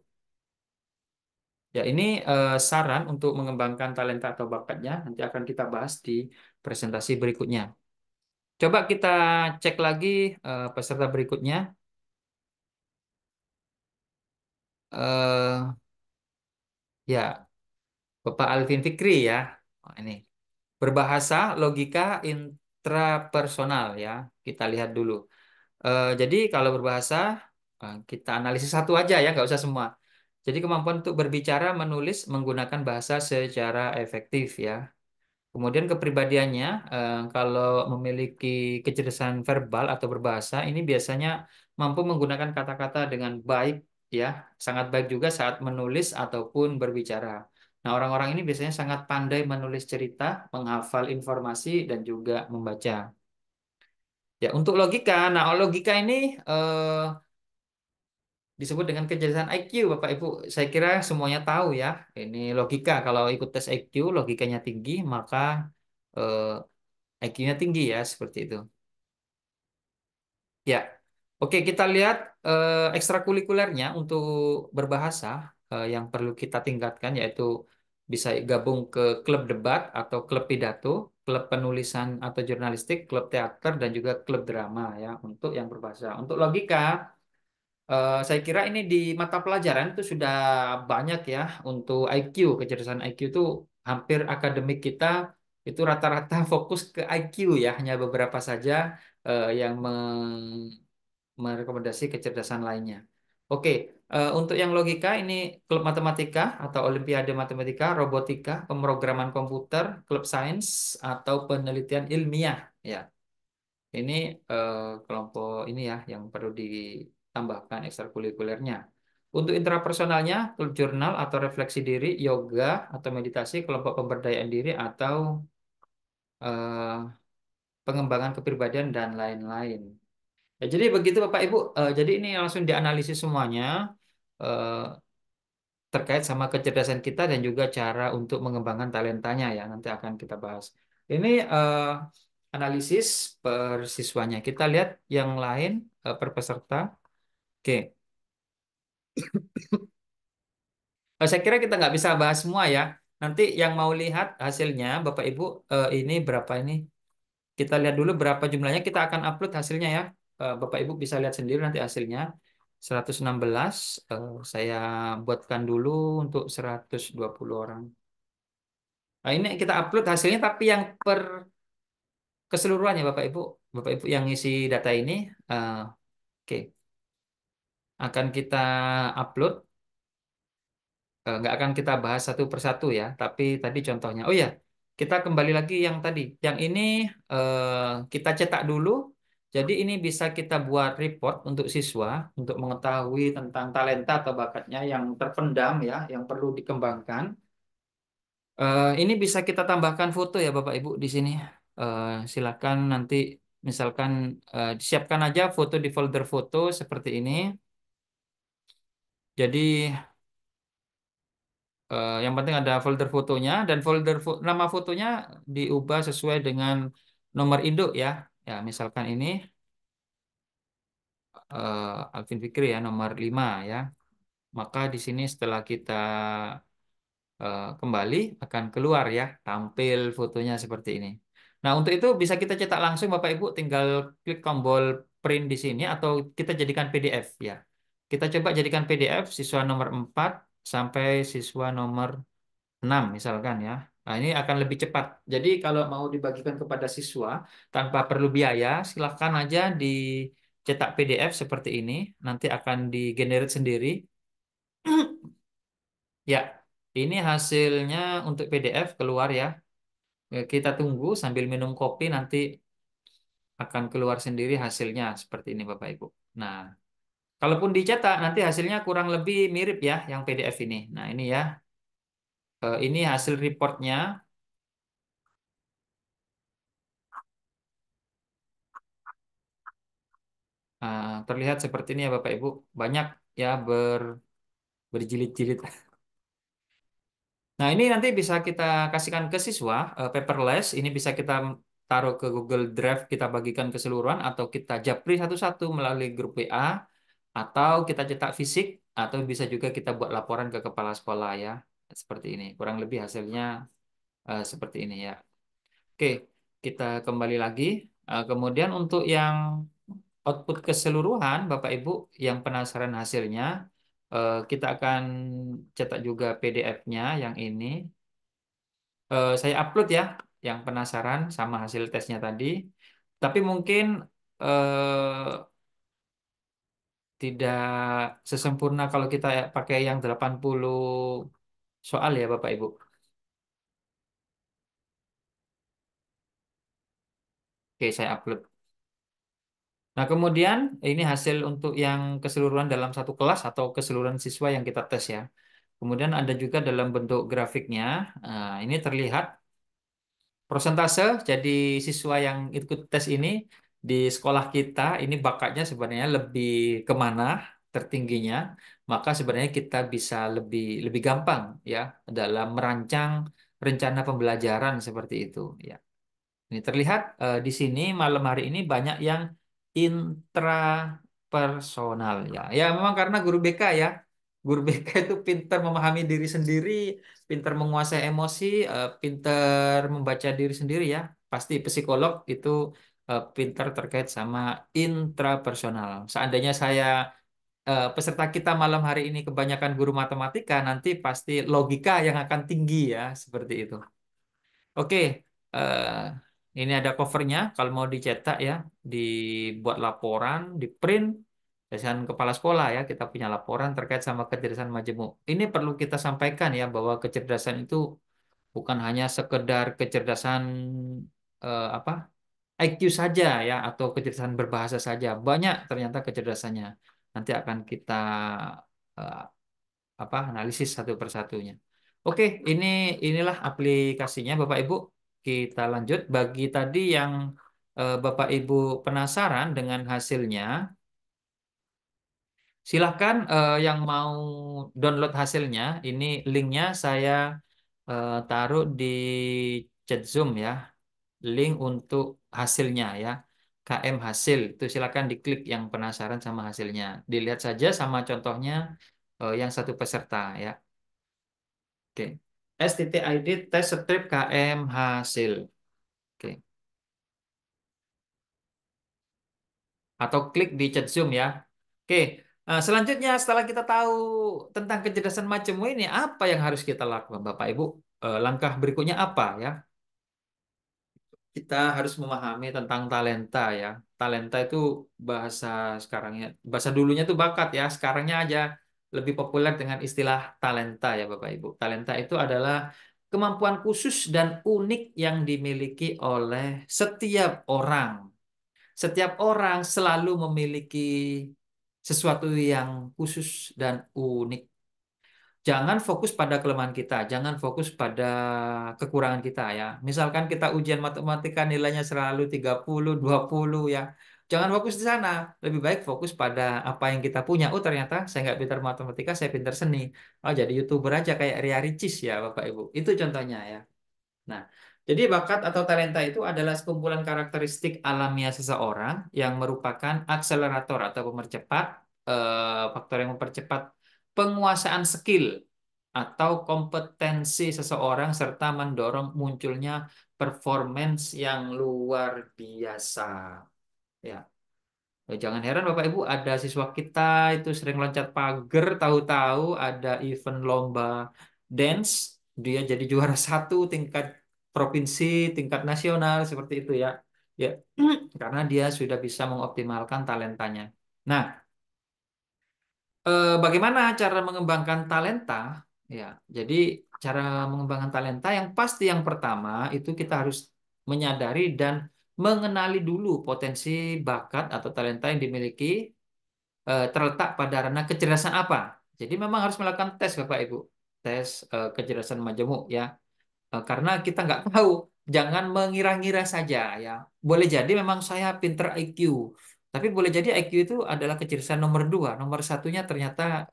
Speaker 1: Ya, ini saran untuk mengembangkan talenta atau bakatnya. Nanti akan kita bahas di presentasi berikutnya. Coba kita cek lagi peserta berikutnya. eh ya, Bapak Alvin Fikri ya. Oh, ini berbahasa logika intrapersonal ya. Kita lihat dulu. Jadi kalau berbahasa kita analisis satu aja ya, nggak usah semua. Jadi kemampuan untuk berbicara, menulis, menggunakan bahasa secara efektif ya. Kemudian kepribadiannya, kalau memiliki kecerdasan verbal atau berbahasa, ini biasanya mampu menggunakan kata-kata dengan baik, ya, sangat baik juga saat menulis ataupun berbicara. Nah, orang-orang ini biasanya sangat pandai menulis cerita, menghafal informasi, dan juga membaca. Ya, untuk logika, nah logika ini disebut dengan kecerdasan IQ, Bapak Ibu. Saya kira semuanya tahu ya. Ini logika. Kalau ikut tes IQ, logikanya tinggi, maka IQ-nya tinggi ya, seperti itu. Ya, oke kita lihat ekstrakurikulernya untuk berbahasa yang perlu kita tingkatkan yaitu bisa gabung ke klub debat atau klub pidato, klub penulisan atau jurnalistik, klub teater dan juga klub drama ya untuk yang berbahasa. Untuk logika, saya kira ini di mata pelajaran itu sudah banyak ya untuk IQ, kecerdasan IQ itu hampir akademik kita itu rata-rata fokus ke IQ ya, hanya beberapa saja yang merekomendasi kecerdasan lainnya. Oke, untuk yang logika ini klub matematika atau Olimpiade Matematika, robotika, pemrograman komputer, klub sains atau penelitian ilmiah ya. Ini kelompok ini ya yang perlu ditambahkan ekstrakurikulernya. Untuk intrapersonalnya, klub jurnal atau refleksi diri, yoga atau meditasi, kelompok pemberdayaan diri atau eh, pengembangan kepribadian dan lain-lain. Ya, jadi begitu Bapak Ibu. Jadi ini langsung dianalisis semuanya eh, terkait sama kecerdasan kita dan juga cara untuk mengembangkan talentanya ya. Nanti akan kita bahas. Ini analisis per siswanya. Kita lihat yang lain per peserta. Oke. Saya kira kita nggak bisa bahas semua ya. Nanti yang mau lihat hasilnya, Bapak Ibu, ini berapa ini? Kita lihat dulu berapa jumlahnya. Kita akan upload hasilnya ya. Bapak Ibu bisa lihat sendiri nanti hasilnya. 116. Saya buatkan dulu untuk 120 orang. Nah, ini kita upload hasilnya tapi yang per keseluruhannya Bapak Ibu. Bapak Ibu yang ngisi data ini, oke, akan kita upload. Nggak akan kita bahas satu persatu ya, tapi tadi contohnya. Oh ya, kita kembali lagi yang tadi. Yang ini kita cetak dulu. Jadi ini bisa kita buat report untuk siswa untuk mengetahui tentang talenta atau bakatnya yang terpendam ya, yang perlu dikembangkan. Ini bisa kita tambahkan foto ya Bapak Ibu di sini. Silakan nanti misalkan disiapkan aja foto di folder foto seperti ini. Jadi yang penting ada folder fotonya dan nama fotonya diubah sesuai dengan nomor induk ya. Ya, misalkan ini Alvin Fikri ya nomor 5 ya. Maka di sini setelah kita kembali akan keluar ya, tampil fotonya seperti ini. Nah, untuk itu bisa kita cetak langsung Bapak Ibu, tinggal klik tombol print di sini atau kita jadikan PDF ya. Kita coba jadikan PDF siswa nomor 4 sampai siswa nomor 6 misalkan ya. Nah, ini akan lebih cepat. Jadi kalau mau dibagikan kepada siswa tanpa perlu biaya, silahkan aja dicetak PDF seperti ini. Nanti akan di-generate sendiri. Ya, ini hasilnya untuk PDF keluar ya. Kita tunggu sambil minum kopi nanti akan keluar sendiri hasilnya seperti ini Bapak Ibu. Nah, kalaupun dicetak nanti hasilnya kurang lebih mirip ya yang PDF ini. Nah, ini ya. Ini hasil reportnya. Terlihat seperti ini ya Bapak Ibu. Banyak ya berjilid-jilid. Nah, ini nanti bisa kita kasihkan ke siswa paperless. Ini bisa kita taruh ke Google Drive, kita bagikan keseluruhan atau kita japri satu-satu melalui grup WA atau kita cetak fisik atau bisa juga kita buat laporan ke kepala sekolah ya. Seperti ini. Kurang lebih hasilnya seperti ini ya. Oke, kita kembali lagi. Kemudian untuk yang output keseluruhan, Bapak Ibu yang penasaran hasilnya, kita akan cetak juga PDF-nya yang ini. Saya upload ya, yang penasaran sama hasil tesnya tadi. Tapi mungkin eh, tidak sesempurna kalau kita pakai yang 80 soal ya Bapak Ibu. Oke, saya upload. Nah, kemudian ini hasil untuk yang keseluruhan dalam satu kelas atau keseluruhan siswa yang kita tes ya. Kemudian ada juga dalam bentuk grafiknya. Nah, ini terlihat prosentase jadi siswa yang ikut tes ini di sekolah kita ini bakatnya sebenarnya lebih kemana tertingginya, maka sebenarnya kita bisa lebih lebih gampang ya dalam merancang rencana pembelajaran seperti itu ya. Ini terlihat di sini malam hari ini banyak yang intrapersonal ya. Ya memang karena guru BK ya. Guru BK itu pintar memahami diri sendiri, pintar menguasai emosi, pintar membaca diri sendiri ya. Pasti psikolog itu pintar terkait sama intrapersonal. Seandainya saya peserta kita malam hari ini kebanyakan guru matematika, nanti pasti logika yang akan tinggi ya, seperti itu. Oke, eh, ini ada covernya. Kalau mau dicetak ya, dibuat laporan, di print, dengan kepala sekolah ya. Kita punya laporan terkait sama kecerdasan majemuk. Ini perlu kita sampaikan ya bahwa kecerdasan itu bukan hanya sekedar kecerdasan apa IQ saja ya atau kecerdasan berbahasa saja. Banyak ternyata kecerdasannya. Nanti akan kita eh, analisis satu persatunya. Oke, inilah aplikasinya Bapak Ibu. Kita lanjut bagi tadi yang Bapak Ibu penasaran dengan hasilnya, silahkan yang mau download hasilnya. Ini linknya saya taruh di chat Zoom ya, link untuk hasilnya ya. KM hasil itu silakan diklik yang penasaran sama hasilnya. Dilihat saja sama contohnya yang satu peserta ya. Oke. STTID tes strip KM hasil. Oke. Atau klik di chat Zoom ya. Oke. Selanjutnya setelah kita tahu tentang kecerdasan macam ini, apa yang harus kita lakukan, Bapak Ibu? Langkah berikutnya apa ya? Kita harus memahami tentang talenta ya. Talenta itu bahasa sekarangnya, bahasa dulunya itu bakat ya. Sekarangnya aja lebih populer dengan istilah talenta ya Bapak Ibu. Talenta itu adalah kemampuan khusus dan unik yang dimiliki oleh setiap orang. Setiap orang selalu memiliki sesuatu yang khusus dan unik. Jangan fokus pada kelemahan kita, jangan fokus pada kekurangan kita ya. Misalkan kita ujian matematika nilainya selalu 30, 20 ya. Jangan fokus di sana. Lebih baik fokus pada apa yang kita punya. Oh ternyata saya nggak pintar matematika, saya pintar seni. Oh jadi YouTuber aja kayak Ria Ricis ya Bapak Ibu. Itu contohnya ya. Nah, jadi bakat atau talenta itu adalah sekumpulan karakteristik alamiah seseorang yang merupakan akselerator atau pemercepat, faktor yang mempercepat penguasaan skill atau kompetensi seseorang serta mendorong munculnya performance yang luar biasa. Ya. Jangan heran Bapak Ibu ada siswa kita itu sering loncat pagar, tahu-tahu ada event lomba dance, dia jadi juara satu tingkat provinsi, tingkat nasional seperti itu ya. Ya, karena dia sudah bisa mengoptimalkan talentanya. Nah, bagaimana cara mengembangkan talenta? Ya, jadi cara mengembangkan talenta yang pasti yang pertama itu kita harus menyadari dan mengenali dulu potensi bakat atau talenta yang dimiliki terletak pada ranah kecerdasan apa. Jadi memang harus melakukan tes Bapak Ibu, tes kecerdasan majemuk ya. Karena kita nggak tahu, jangan mengira-ngira saja ya. Boleh jadi memang saya pinter IQ, tapi boleh jadi IQ itu adalah kecerdasan nomor dua. Nomor satunya ternyata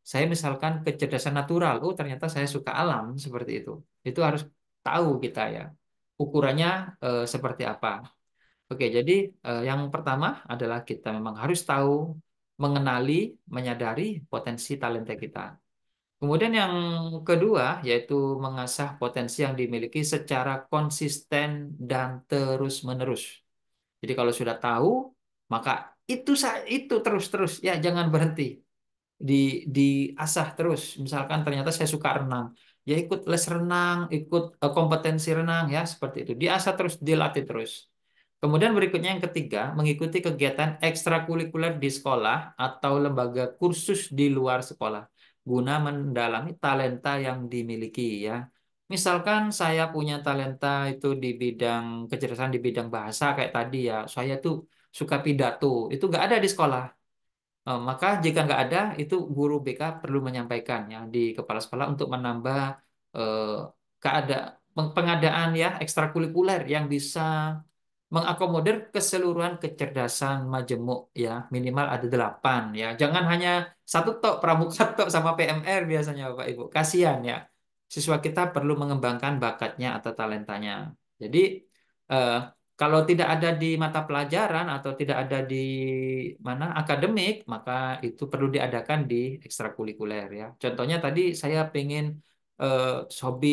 Speaker 1: saya misalkan kecerdasan natural. Oh ternyata saya suka alam seperti itu. Itu harus tahu kita ya. Ukurannya seperti apa. Oke, jadi yang pertama adalah kita memang harus tahu, mengenali, menyadari potensi talenta kita. Kemudian yang kedua yaitu mengasah potensi yang dimiliki secara konsisten dan terus-menerus. Jadi kalau sudah tahu, maka itu terus-terus ya jangan berhenti di diasah terus. Misalkan ternyata saya suka renang, ya ikut les renang, ikut kompetensi renang ya seperti itu. Diasah terus, dilatih terus. Kemudian berikutnya yang ketiga, mengikuti kegiatan ekstrakurikuler di sekolah atau lembaga kursus di luar sekolah guna mendalami talenta yang dimiliki ya. Misalkan saya punya talenta itu di bidang kecerdasan di bidang bahasa kayak tadi ya, saya tuh suka pidato, itu nggak ada di sekolah. Maka jika nggak ada, itu guru BK perlu menyampaikan ya di kepala sekolah untuk menambah eh, pengadaan ya ekstrakurikuler yang bisa mengakomodir keseluruhan kecerdasan majemuk ya minimal ada 8 ya. Jangan hanya satu tok pramuka tok sama PMR biasanya Bapak Ibu. Kasihan ya. Siswa kita perlu mengembangkan bakatnya atau talentanya. Jadi eh, kalau tidak ada di mata pelajaran atau tidak ada di mana akademik, maka itu perlu diadakan di ekstrakurikuler ya. Contohnya tadi saya pengen eh, hobi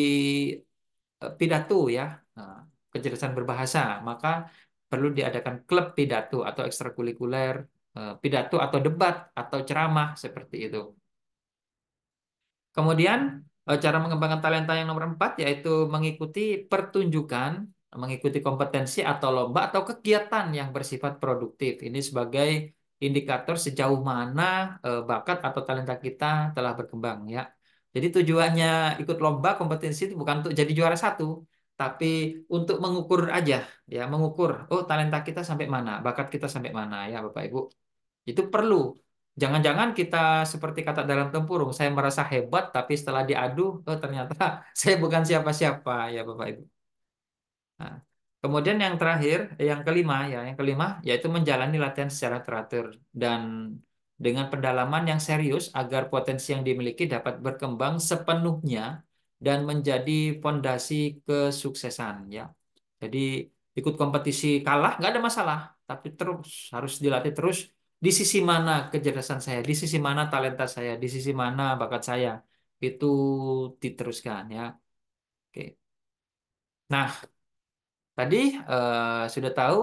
Speaker 1: pidato ya, nah, kecerdasan berbahasa, maka perlu diadakan klub pidato atau ekstrakurikuler pidato atau debat atau ceramah seperti itu. Kemudian cara mengembangkan talenta yang nomor 4 yaitu mengikuti pertunjukan, mengikuti kompetensi atau lomba atau kegiatan yang bersifat produktif. Ini sebagai indikator sejauh mana bakat atau talenta kita telah berkembang ya. Jadi tujuannya ikut lomba kompetisi itu bukan untuk jadi juara satu, tapi untuk mengukur aja ya, mengukur oh talenta kita sampai mana, bakat kita sampai mana ya Bapak Ibu. Itu perlu. Jangan-jangan kita seperti kata dalam tempurung, saya merasa hebat, tapi setelah diadu, oh ternyata saya bukan siapa-siapa, ya Bapak Ibu. Nah, kemudian yang terakhir, yang kelima, ya, yang kelima, yaitu menjalani latihan secara teratur dan dengan pendalaman yang serius agar potensi yang dimiliki dapat berkembang sepenuhnya dan menjadi fondasi kesuksesan, ya. Jadi ikut kompetisi kalah nggak ada masalah, tapi terus harus dilatih terus di sisi mana kecerdasan saya, di sisi mana talenta saya, di sisi mana bakat saya itu diteruskan ya. Oke. Nah, tadi sudah tahu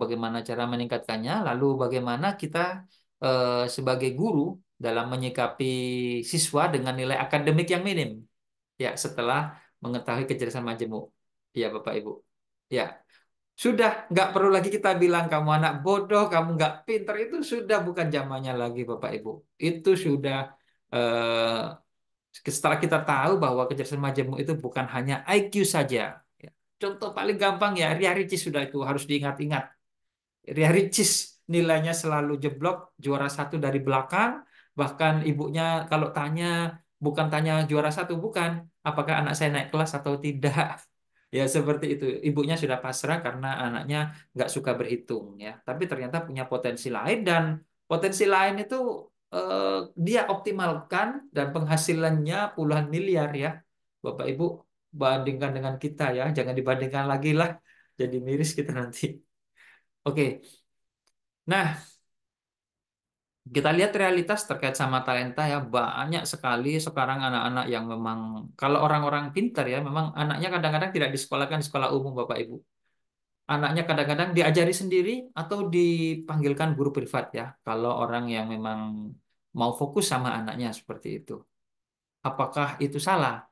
Speaker 1: bagaimana cara meningkatkannya, lalu bagaimana kita sebagai guru dalam menyikapi siswa dengan nilai akademik yang minim ya setelah mengetahui kecerdasan majemuk. Ya, Bapak Ibu. Ya. Sudah nggak perlu lagi kita bilang kamu anak bodoh, kamu nggak pinter itu sudah bukan zamannya lagi Bapak Ibu. Itu sudah setelah kita tahu bahwa kecerdasan majemuk itu bukan hanya IQ saja. Ya. Contoh paling gampang ya Ria Ricis sudah itu harus diingat-ingat. Ria Ricis nilainya selalu jeblok, juara satu dari belakang. Bahkan ibunya kalau tanya bukan tanya juara satu bukan, apakah anak saya naik kelas atau tidak. Ya seperti itu. Ibunya sudah pasrah karena anaknya nggak suka berhitung ya. Tapi ternyata punya potensi lain dan potensi lain itu eh, dia optimalkan dan penghasilannya puluhan miliar ya. Bapak Ibu bandingkan dengan kita ya. Jangan dibandingkan lagi lah. Jadi miris kita nanti. Oke. Nah, kita lihat realitas terkait sama talenta ya. Banyak sekali sekarang anak-anak yang memang kalau orang-orang pintar ya memang anaknya kadang-kadang tidak disekolahkan di sekolah umum Bapak Ibu. Anaknya kadang-kadang diajari sendiri atau dipanggilkan guru privat ya. Kalau orang yang memang mau fokus sama anaknya seperti itu. Apakah itu salah?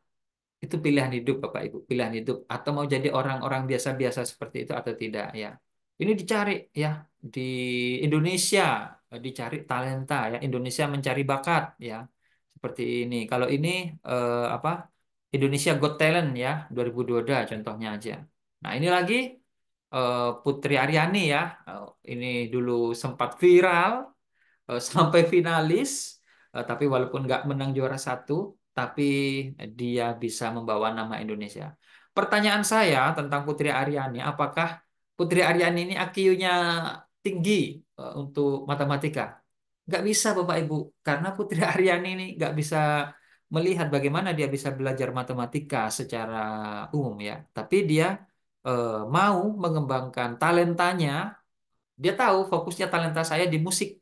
Speaker 1: Itu pilihan hidup Bapak Ibu, pilihan hidup. Atau mau jadi orang-orang biasa-biasa seperti itu atau tidak ya. Ini dicari ya di Indonesia, dicari talenta ya. Indonesia mencari bakat ya. Seperti ini. Kalau ini apa? Indonesia Got Talent ya 2022 contohnya aja. Nah, ini lagi Putri Aryani ya. Ini dulu sempat viral sampai finalis, tapi walaupun nggak menang juara satu, tapi dia bisa membawa nama Indonesia. Pertanyaan saya tentang Putri Aryani, apakah Putri Aryani ini IQ-nya tinggi untuk matematika? Nggak bisa Bapak Ibu, karena Putri Aryani ini nggak bisa melihat bagaimana dia bisa belajar matematika secara umum ya. Tapi dia mau mengembangkan talentanya, dia tahu fokusnya talenta saya di musik,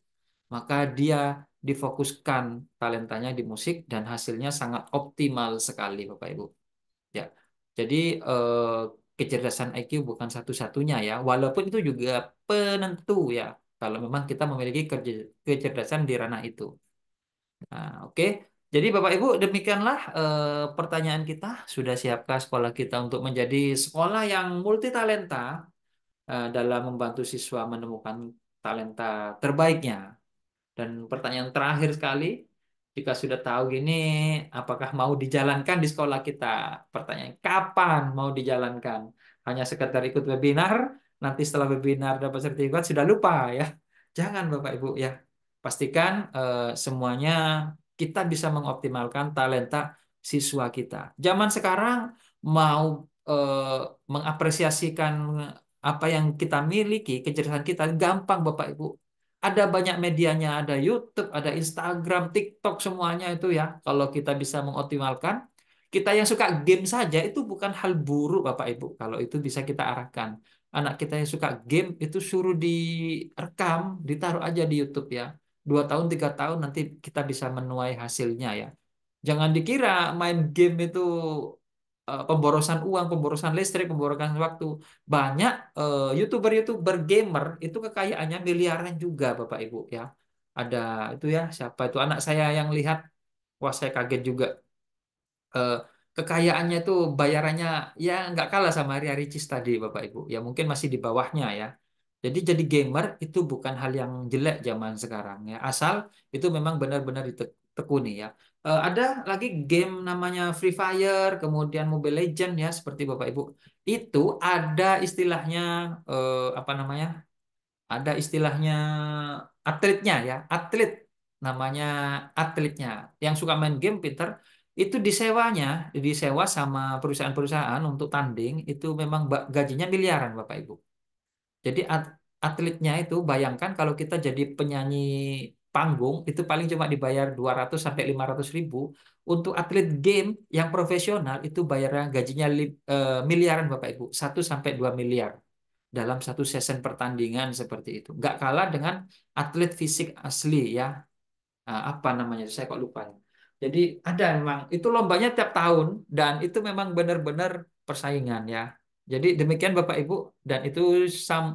Speaker 1: maka dia difokuskan talentanya di musik dan hasilnya sangat optimal sekali, Bapak Ibu. Ya, jadi kecerdasan IQ bukan satu-satunya ya, walaupun itu juga penentu ya, kalau memang kita memiliki kecerdasan di ranah itu. Nah, oke. Jadi Bapak Ibu, demikianlah pertanyaan kita. Sudah siapkah sekolah kita untuk menjadi sekolah yang multi talenta dalam membantu siswa menemukan talenta terbaiknya? Dan pertanyaan terakhir sekali, Jika sudah tahu gini, apakah mau dijalankan di sekolah kita? Pertanyaan, kapan mau dijalankan? Hanya sekedar ikut webinar, nanti setelah webinar dapat sertifikat sudah lupa ya. Jangan Bapak Ibu ya. Pastikan semuanya kita bisa mengoptimalkan talenta siswa kita. Zaman sekarang mau mengapresiasikan apa yang kita miliki, kecerdasan kita, gampang Bapak Ibu. Ada banyak medianya, ada YouTube, ada Instagram, TikTok, semuanya itu ya. Kalau kita bisa mengoptimalkan, kita yang suka game saja itu bukan hal buruk Bapak Ibu. Kalau itu bisa kita arahkan. Anak kita yang suka game itu suruh direkam, ditaruh aja di YouTube ya. 2 tahun, 3 tahun nanti kita bisa menuai hasilnya ya. Jangan dikira main game itu pemborosan uang, pemborosan listrik, pemborosan waktu. Banyak YouTuber-YouTuber gamer itu kekayaannya miliaran juga, Bapak Ibu ya. Ada itu ya, siapa itu anak saya yang lihat, wah saya kaget juga. Eh, Kekayaannya itu bayarannya ya nggak kalah sama Ria Ricis tadi, Bapak Ibu. Ya mungkin masih di bawahnya ya. Jadi gamer itu bukan hal yang jelek zaman sekarang ya. Asal itu memang benar-benar ditekuni ya. Ada lagi game namanya Free Fire, kemudian Mobile Legend ya, seperti Bapak Ibu. Itu ada istilahnya apa namanya? Ada istilahnya atletnya ya, atlet namanya atletnya. Yang suka main game, Peter, itu disewa sama perusahaan-perusahaan untuk tanding, itu memang gajinya miliaran, Bapak Ibu. Jadi atletnya itu bayangkan kalau kita jadi penyanyi panggung itu paling cuma dibayar 200 sampai 500 ribu. Untuk atlet game yang profesional itu bayarnya gajinya miliaran Bapak Ibu, 1 sampai 2 miliar dalam satu season pertandingan seperti itu. Nggak kalah dengan atlet fisik asli ya. Apa namanya? Saya kok lupa. Jadi ada memang itu lombanya tiap tahun dan itu memang benar-benar persaingan ya. Jadi demikian Bapak Ibu dan itu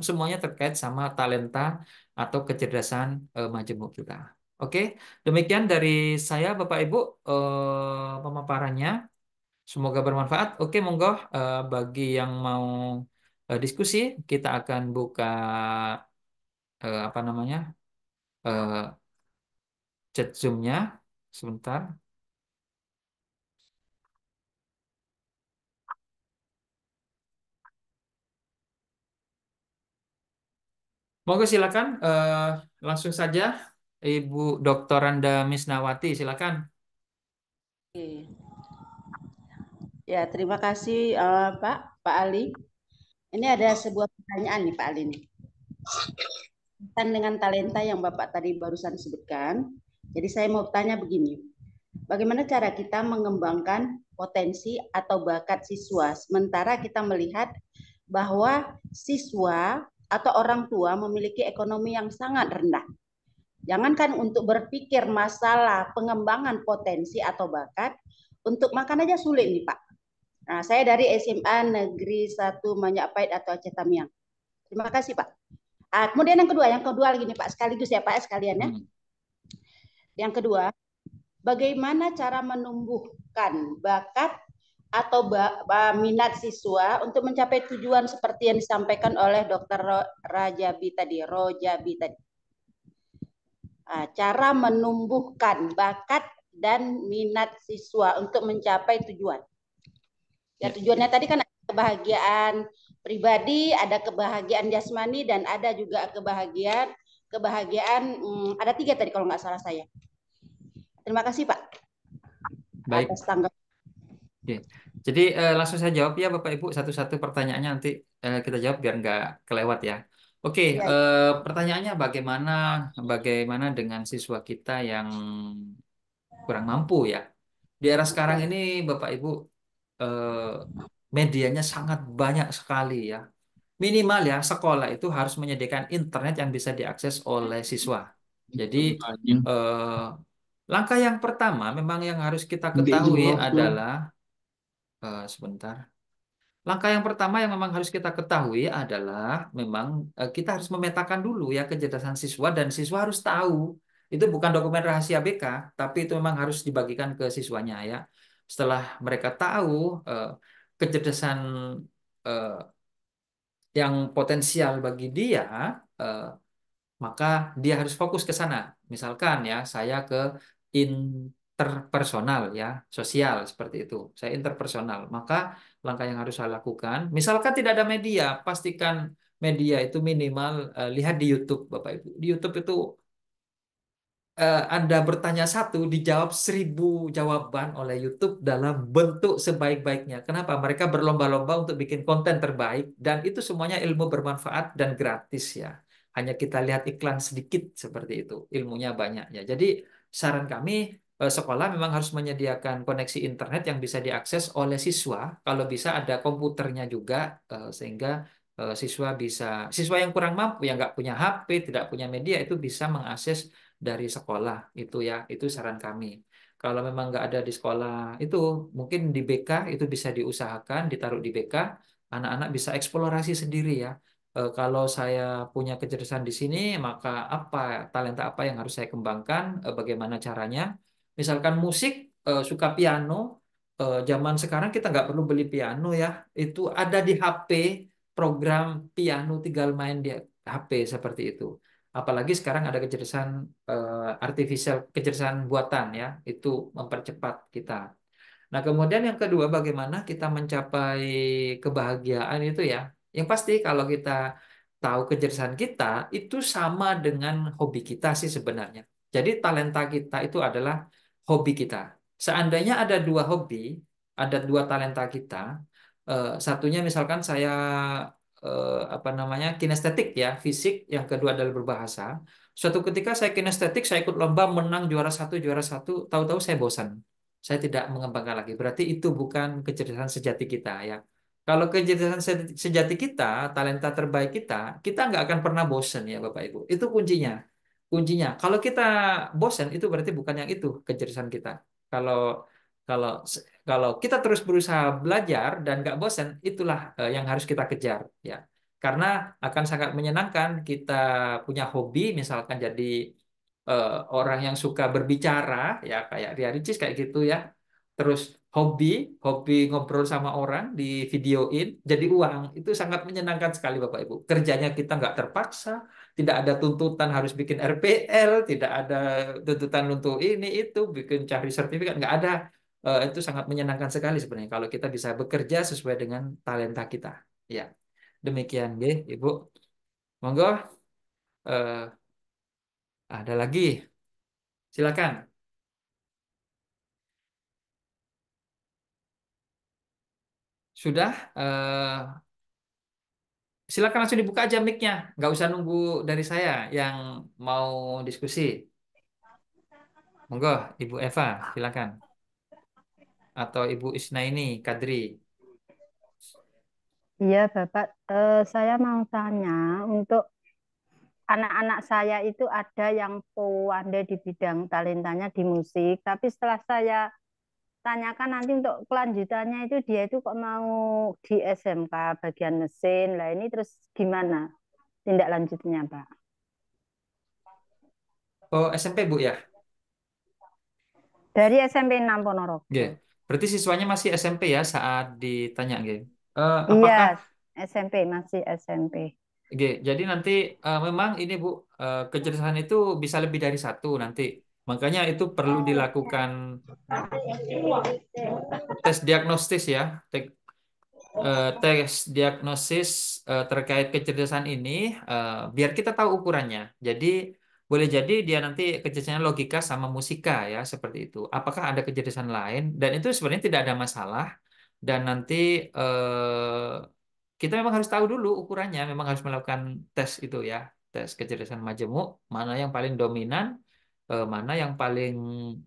Speaker 1: semuanya terkait sama talenta atau kecerdasan majemuk kita. Oke, demikian dari saya Bapak Ibu pemaparannya. Semoga bermanfaat. Oke, monggo bagi yang mau diskusi kita akan buka apa namanya chat Zoom-nya sebentar. Monggo silakan langsung saja Ibu Dr. Anda Misnawati silakan.
Speaker 3: Oke. Ya, terima kasih Pak Ali. Ini ada sebuah pertanyaan nih Pak Ali nih. Kaitan dengan talenta yang Bapak tadi barusan sebutkan. Jadi saya mau tanya begini. Bagaimana cara kita mengembangkan potensi atau bakat siswa sementara kita melihat bahwa siswa atau orang tua memiliki ekonomi yang sangat rendah. Jangankan untuk berpikir masalah pengembangan potensi atau bakat, untuk makan aja sulit nih Pak. Nah, saya dari SMA Negeri 1 Manyak atau Aceh Tamiang. Terima kasih Pak. Kemudian yang kedua lagi nih Pak, sekaligus ya Pak sekalian ya. Yang kedua, bagaimana cara menumbuhkan bakat atau minat siswa untuk mencapai tujuan seperti yang disampaikan oleh Dr. Rojabi tadi. Cara menumbuhkan bakat dan minat siswa untuk mencapai tujuan. Ya, tujuannya tadi kan ada kebahagiaan pribadi, ada kebahagiaan jasmani, dan ada juga kebahagiaan ada 3 tadi kalau nggak salah saya. Terima kasih Pak.
Speaker 1: Baik.
Speaker 3: Atas tanggapan.
Speaker 1: Oke. Jadi langsung saya jawab ya Bapak Ibu satu-satu pertanyaannya nanti kita jawab biar nggak kelewat ya. Oke,
Speaker 3: Ya.
Speaker 1: Pertanyaannya bagaimana dengan siswa kita yang kurang mampu ya. Di era sekarang ini Bapak Ibu eh, medianya sangat banyak sekali ya. Minimal ya sekolah itu harus menyediakan internet yang bisa diakses oleh siswa. Jadi eh, langkah yang pertama memang yang harus kita ketahui adalah sebentar. Langkah yang pertama yang memang harus kita ketahui adalah memang kita harus memetakan dulu ya kecerdasan siswa dan siswa harus tahu itu bukan dokumen rahasia BK, tapi itu memang harus dibagikan ke siswanya ya. Setelah mereka tahu kecerdasan eh, yang potensial bagi dia, eh, maka dia harus fokus ke sana. Misalkan ya, saya ke interpersonal ya, sosial seperti itu. Saya interpersonal. Maka langkah yang harus saya lakukan, misalkan tidak ada media, pastikan media itu minimal lihat di YouTube, Bapak Ibu. Di YouTube itu Anda bertanya satu, dijawab 1.000 jawaban oleh YouTube dalam bentuk sebaik-baiknya. Kenapa? Mereka berlomba-lomba untuk bikin konten terbaik, dan itu semuanya ilmu bermanfaat dan gratis ya. Hanya kita lihat iklan sedikit seperti itu, ilmunya banyak ya. Jadi saran kami, sekolah memang harus menyediakan koneksi internet yang bisa diakses oleh siswa. Kalau bisa ada komputernya juga, sehingga siswa yang kurang mampu, yang nggak punya HP, tidak punya media, itu bisa mengakses dari sekolah itu ya, itu saran kami. Kalau memang nggak ada di sekolah itu, mungkin di BK itu bisa diusahakan, ditaruh di BK, anak-anak bisa eksplorasi sendiri ya. Kalau saya punya kecerdasan di sini, maka talenta apa yang harus saya kembangkan, bagaimana caranya. Misalkan musik, suka piano, zaman sekarang kita nggak perlu beli piano ya, itu ada di HP, program piano tinggal main di HP seperti itu. Apalagi sekarang ada kecerdasan artificial, kecerdasan buatan ya, itu mempercepat kita. Nah, kemudian yang kedua, bagaimana kita mencapai kebahagiaan itu ya. Yang pasti kalau kita tahu kecerdasan kita, itu sama dengan hobi kita sih sebenarnya. Jadi talenta kita itu adalah hobi kita. Seandainya ada dua hobi, ada dua talenta kita, satunya misalkan saya apa namanya, kinestetik ya, fisik, yang kedua adalah berbahasa. Suatu ketika saya kinestetik, saya ikut lomba, menang juara satu, tahu-tahu saya bosan. Saya tidak mengembangkan lagi. Berarti itu bukan kecerdasan sejati kita ya. Kalau kecerdasan sejati kita, talenta terbaik kita, kita nggak akan pernah bosan ya Bapak Ibu. Itu kuncinya. Kuncinya. Kalau kita bosan, itu berarti bukan yang itu kecerdasan kita. Kalau kalau kalau kita terus berusaha belajar dan nggak bosan, itulah yang harus kita kejar ya. Karena akan sangat menyenangkan kita punya hobi, misalkan jadi orang yang suka berbicara ya, kayak Ria Ricis kayak gitu ya. Terus hobi hobi ngobrol sama orang, di videoin jadi uang, itu sangat menyenangkan sekali Bapak Ibu. Kerjanya kita nggak terpaksa, tidak ada tuntutan harus bikin RPL, tidak ada tuntutan untuk ini itu bikin cari sertifikat, nggak ada. Itu sangat menyenangkan sekali sebenarnya kalau kita bisa bekerja sesuai dengan talenta kita ya. Demikian deh Ibu, monggo, eh, ada lagi, silakan. Sudah, silakan langsung dibuka aja mic-nya. Nggak usah nunggu dari saya yang mau diskusi. Monggo, Ibu Eva, silakan. Atau Ibu Isnaini Kadri.
Speaker 4: Iya, Bapak. Saya mau tanya, untuk anak-anak saya itu ada yang pandai di bidang talentanya di musik, tapi setelah saya tanyakan nanti untuk kelanjutannya itu dia itu kok mau di SMK bagian mesin. Lah ini terus gimana tindak lanjutnya, Pak?
Speaker 1: Oh, SMP Bu ya?
Speaker 4: Dari SMP 6
Speaker 1: Oke.
Speaker 4: Ponorogo.
Speaker 1: Berarti siswanya masih SMP ya saat ditanya, Nggih.
Speaker 4: Iya,
Speaker 1: Apakah
Speaker 4: SMP masih SMP.
Speaker 1: Oke, jadi nanti memang ini Bu, kecerdasan itu bisa lebih dari satu nanti. Makanya itu perlu dilakukan tes diagnostis ya. Tes diagnosis terkait kecerdasan ini, biar kita tahu ukurannya. Jadi boleh jadi dia nanti kecerdasannya logika sama musika ya, seperti itu. Apakah ada kecerdasan lain? Dan itu sebenarnya tidak ada masalah. Dan nanti kita memang harus tahu dulu ukurannya. Memang harus melakukan tes itu ya, tes kecerdasan majemuk, mana yang paling dominan, mana yang paling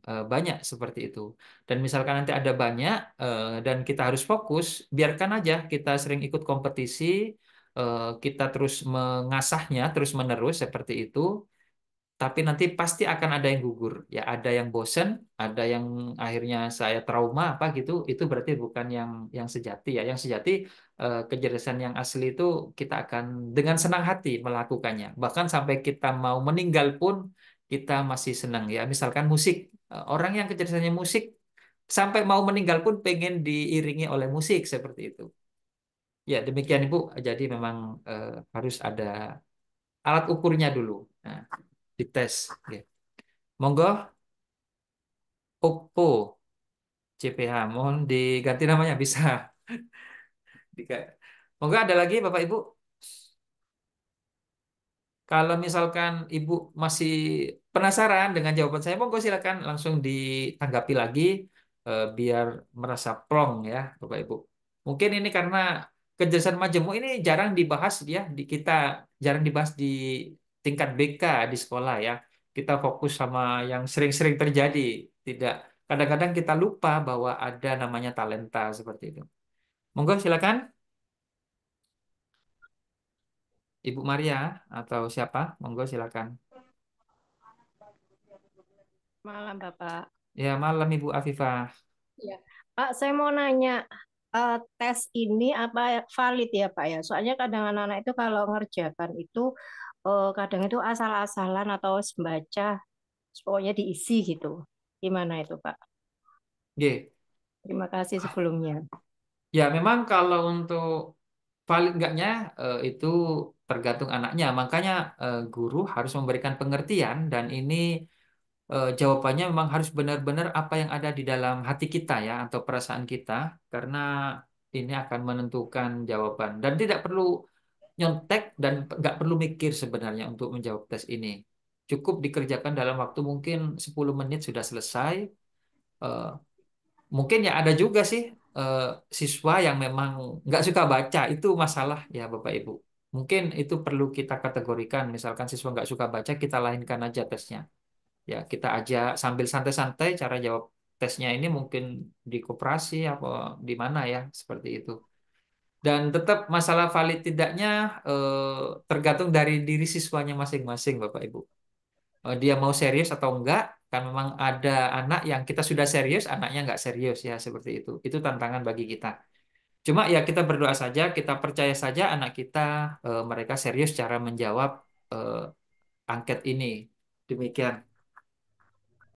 Speaker 1: banyak seperti itu. Dan misalkan nanti ada banyak dan kita harus fokus, biarkan aja kita sering ikut kompetisi, kita terus mengasahnya terus-menerus seperti itu. Tapi nanti pasti akan ada yang gugur, ya ada yang bosen, ada yang akhirnya saya trauma apa gitu. Itu berarti bukan yang sejati ya. Yang sejati kecerdasan yang asli itu kita akan dengan senang hati melakukannya. Bahkan sampai kita mau meninggal pun kita masih senang ya. Misalkan musik, orang yang kecerdasannya musik sampai mau meninggal pun pengen diiringi oleh musik seperti itu. Ya demikian Ibu. Jadi memang harus ada alat ukurnya dulu. Nah, dites. Oke. Monggo, Oppo CPH. Mohon diganti namanya bisa. Monggo ada lagi Bapak Ibu. Kalau misalkan Ibu masih penasaran dengan jawaban saya, monggo silakan langsung ditanggapi lagi biar merasa plong ya, Bapak Ibu. Mungkin ini karena kejelasan majemuk ini jarang dibahas ya di kita, jarang dibahas di tingkat BK di sekolah ya. Kita fokus sama yang sering-sering terjadi. Tidak, kadang-kadang kita lupa bahwa ada namanya talenta seperti itu. Monggo silakan Ibu Maria atau siapa? Monggo silakan.
Speaker 5: Malam, Bapak.
Speaker 1: Ya, malam Ibu Afifah.
Speaker 5: Ya. Pak, saya mau nanya, tes ini apa valid ya, Pak ya? Soalnya kadang anak-anak itu kalau ngerjakan itu kadang itu asal-asalan atau sembaca, pokoknya diisi gitu. Gimana itu, Pak?
Speaker 1: Oke.
Speaker 5: Terima kasih sebelumnya.
Speaker 1: Ya, memang kalau untuk valid enggaknya itu tergantung anaknya. Makanya guru harus memberikan pengertian dan ini jawabannya memang harus benar-benar apa yang ada di dalam hati kita ya atau perasaan kita karena ini akan menentukan jawaban dan tidak perlu nyontek dan nggak perlu mikir sebenarnya untuk menjawab tes ini. Cukup dikerjakan dalam waktu mungkin 10 menit sudah selesai. Eh, Mungkin ya ada juga sih eh, siswa yang memang nggak suka baca itu masalah ya Bapak Ibu. Mungkin itu perlu kita kategorikan. Misalkan siswa nggak suka baca kita lainkan aja tesnya. Ya kita ajak sambil santai-santai cara jawab tesnya ini mungkin di koperasi apa di mana ya seperti itu. Dan tetap masalah valid tidaknya tergantung dari diri siswanya masing-masing Bapak Ibu. Dia mau serius atau enggak, kan memang ada anak yang kita sudah serius, anaknya enggak serius ya seperti itu. Itu tantangan bagi kita. Cuma ya kita berdoa saja, kita percaya saja anak kita mereka serius cara menjawab angket ini. Demikian.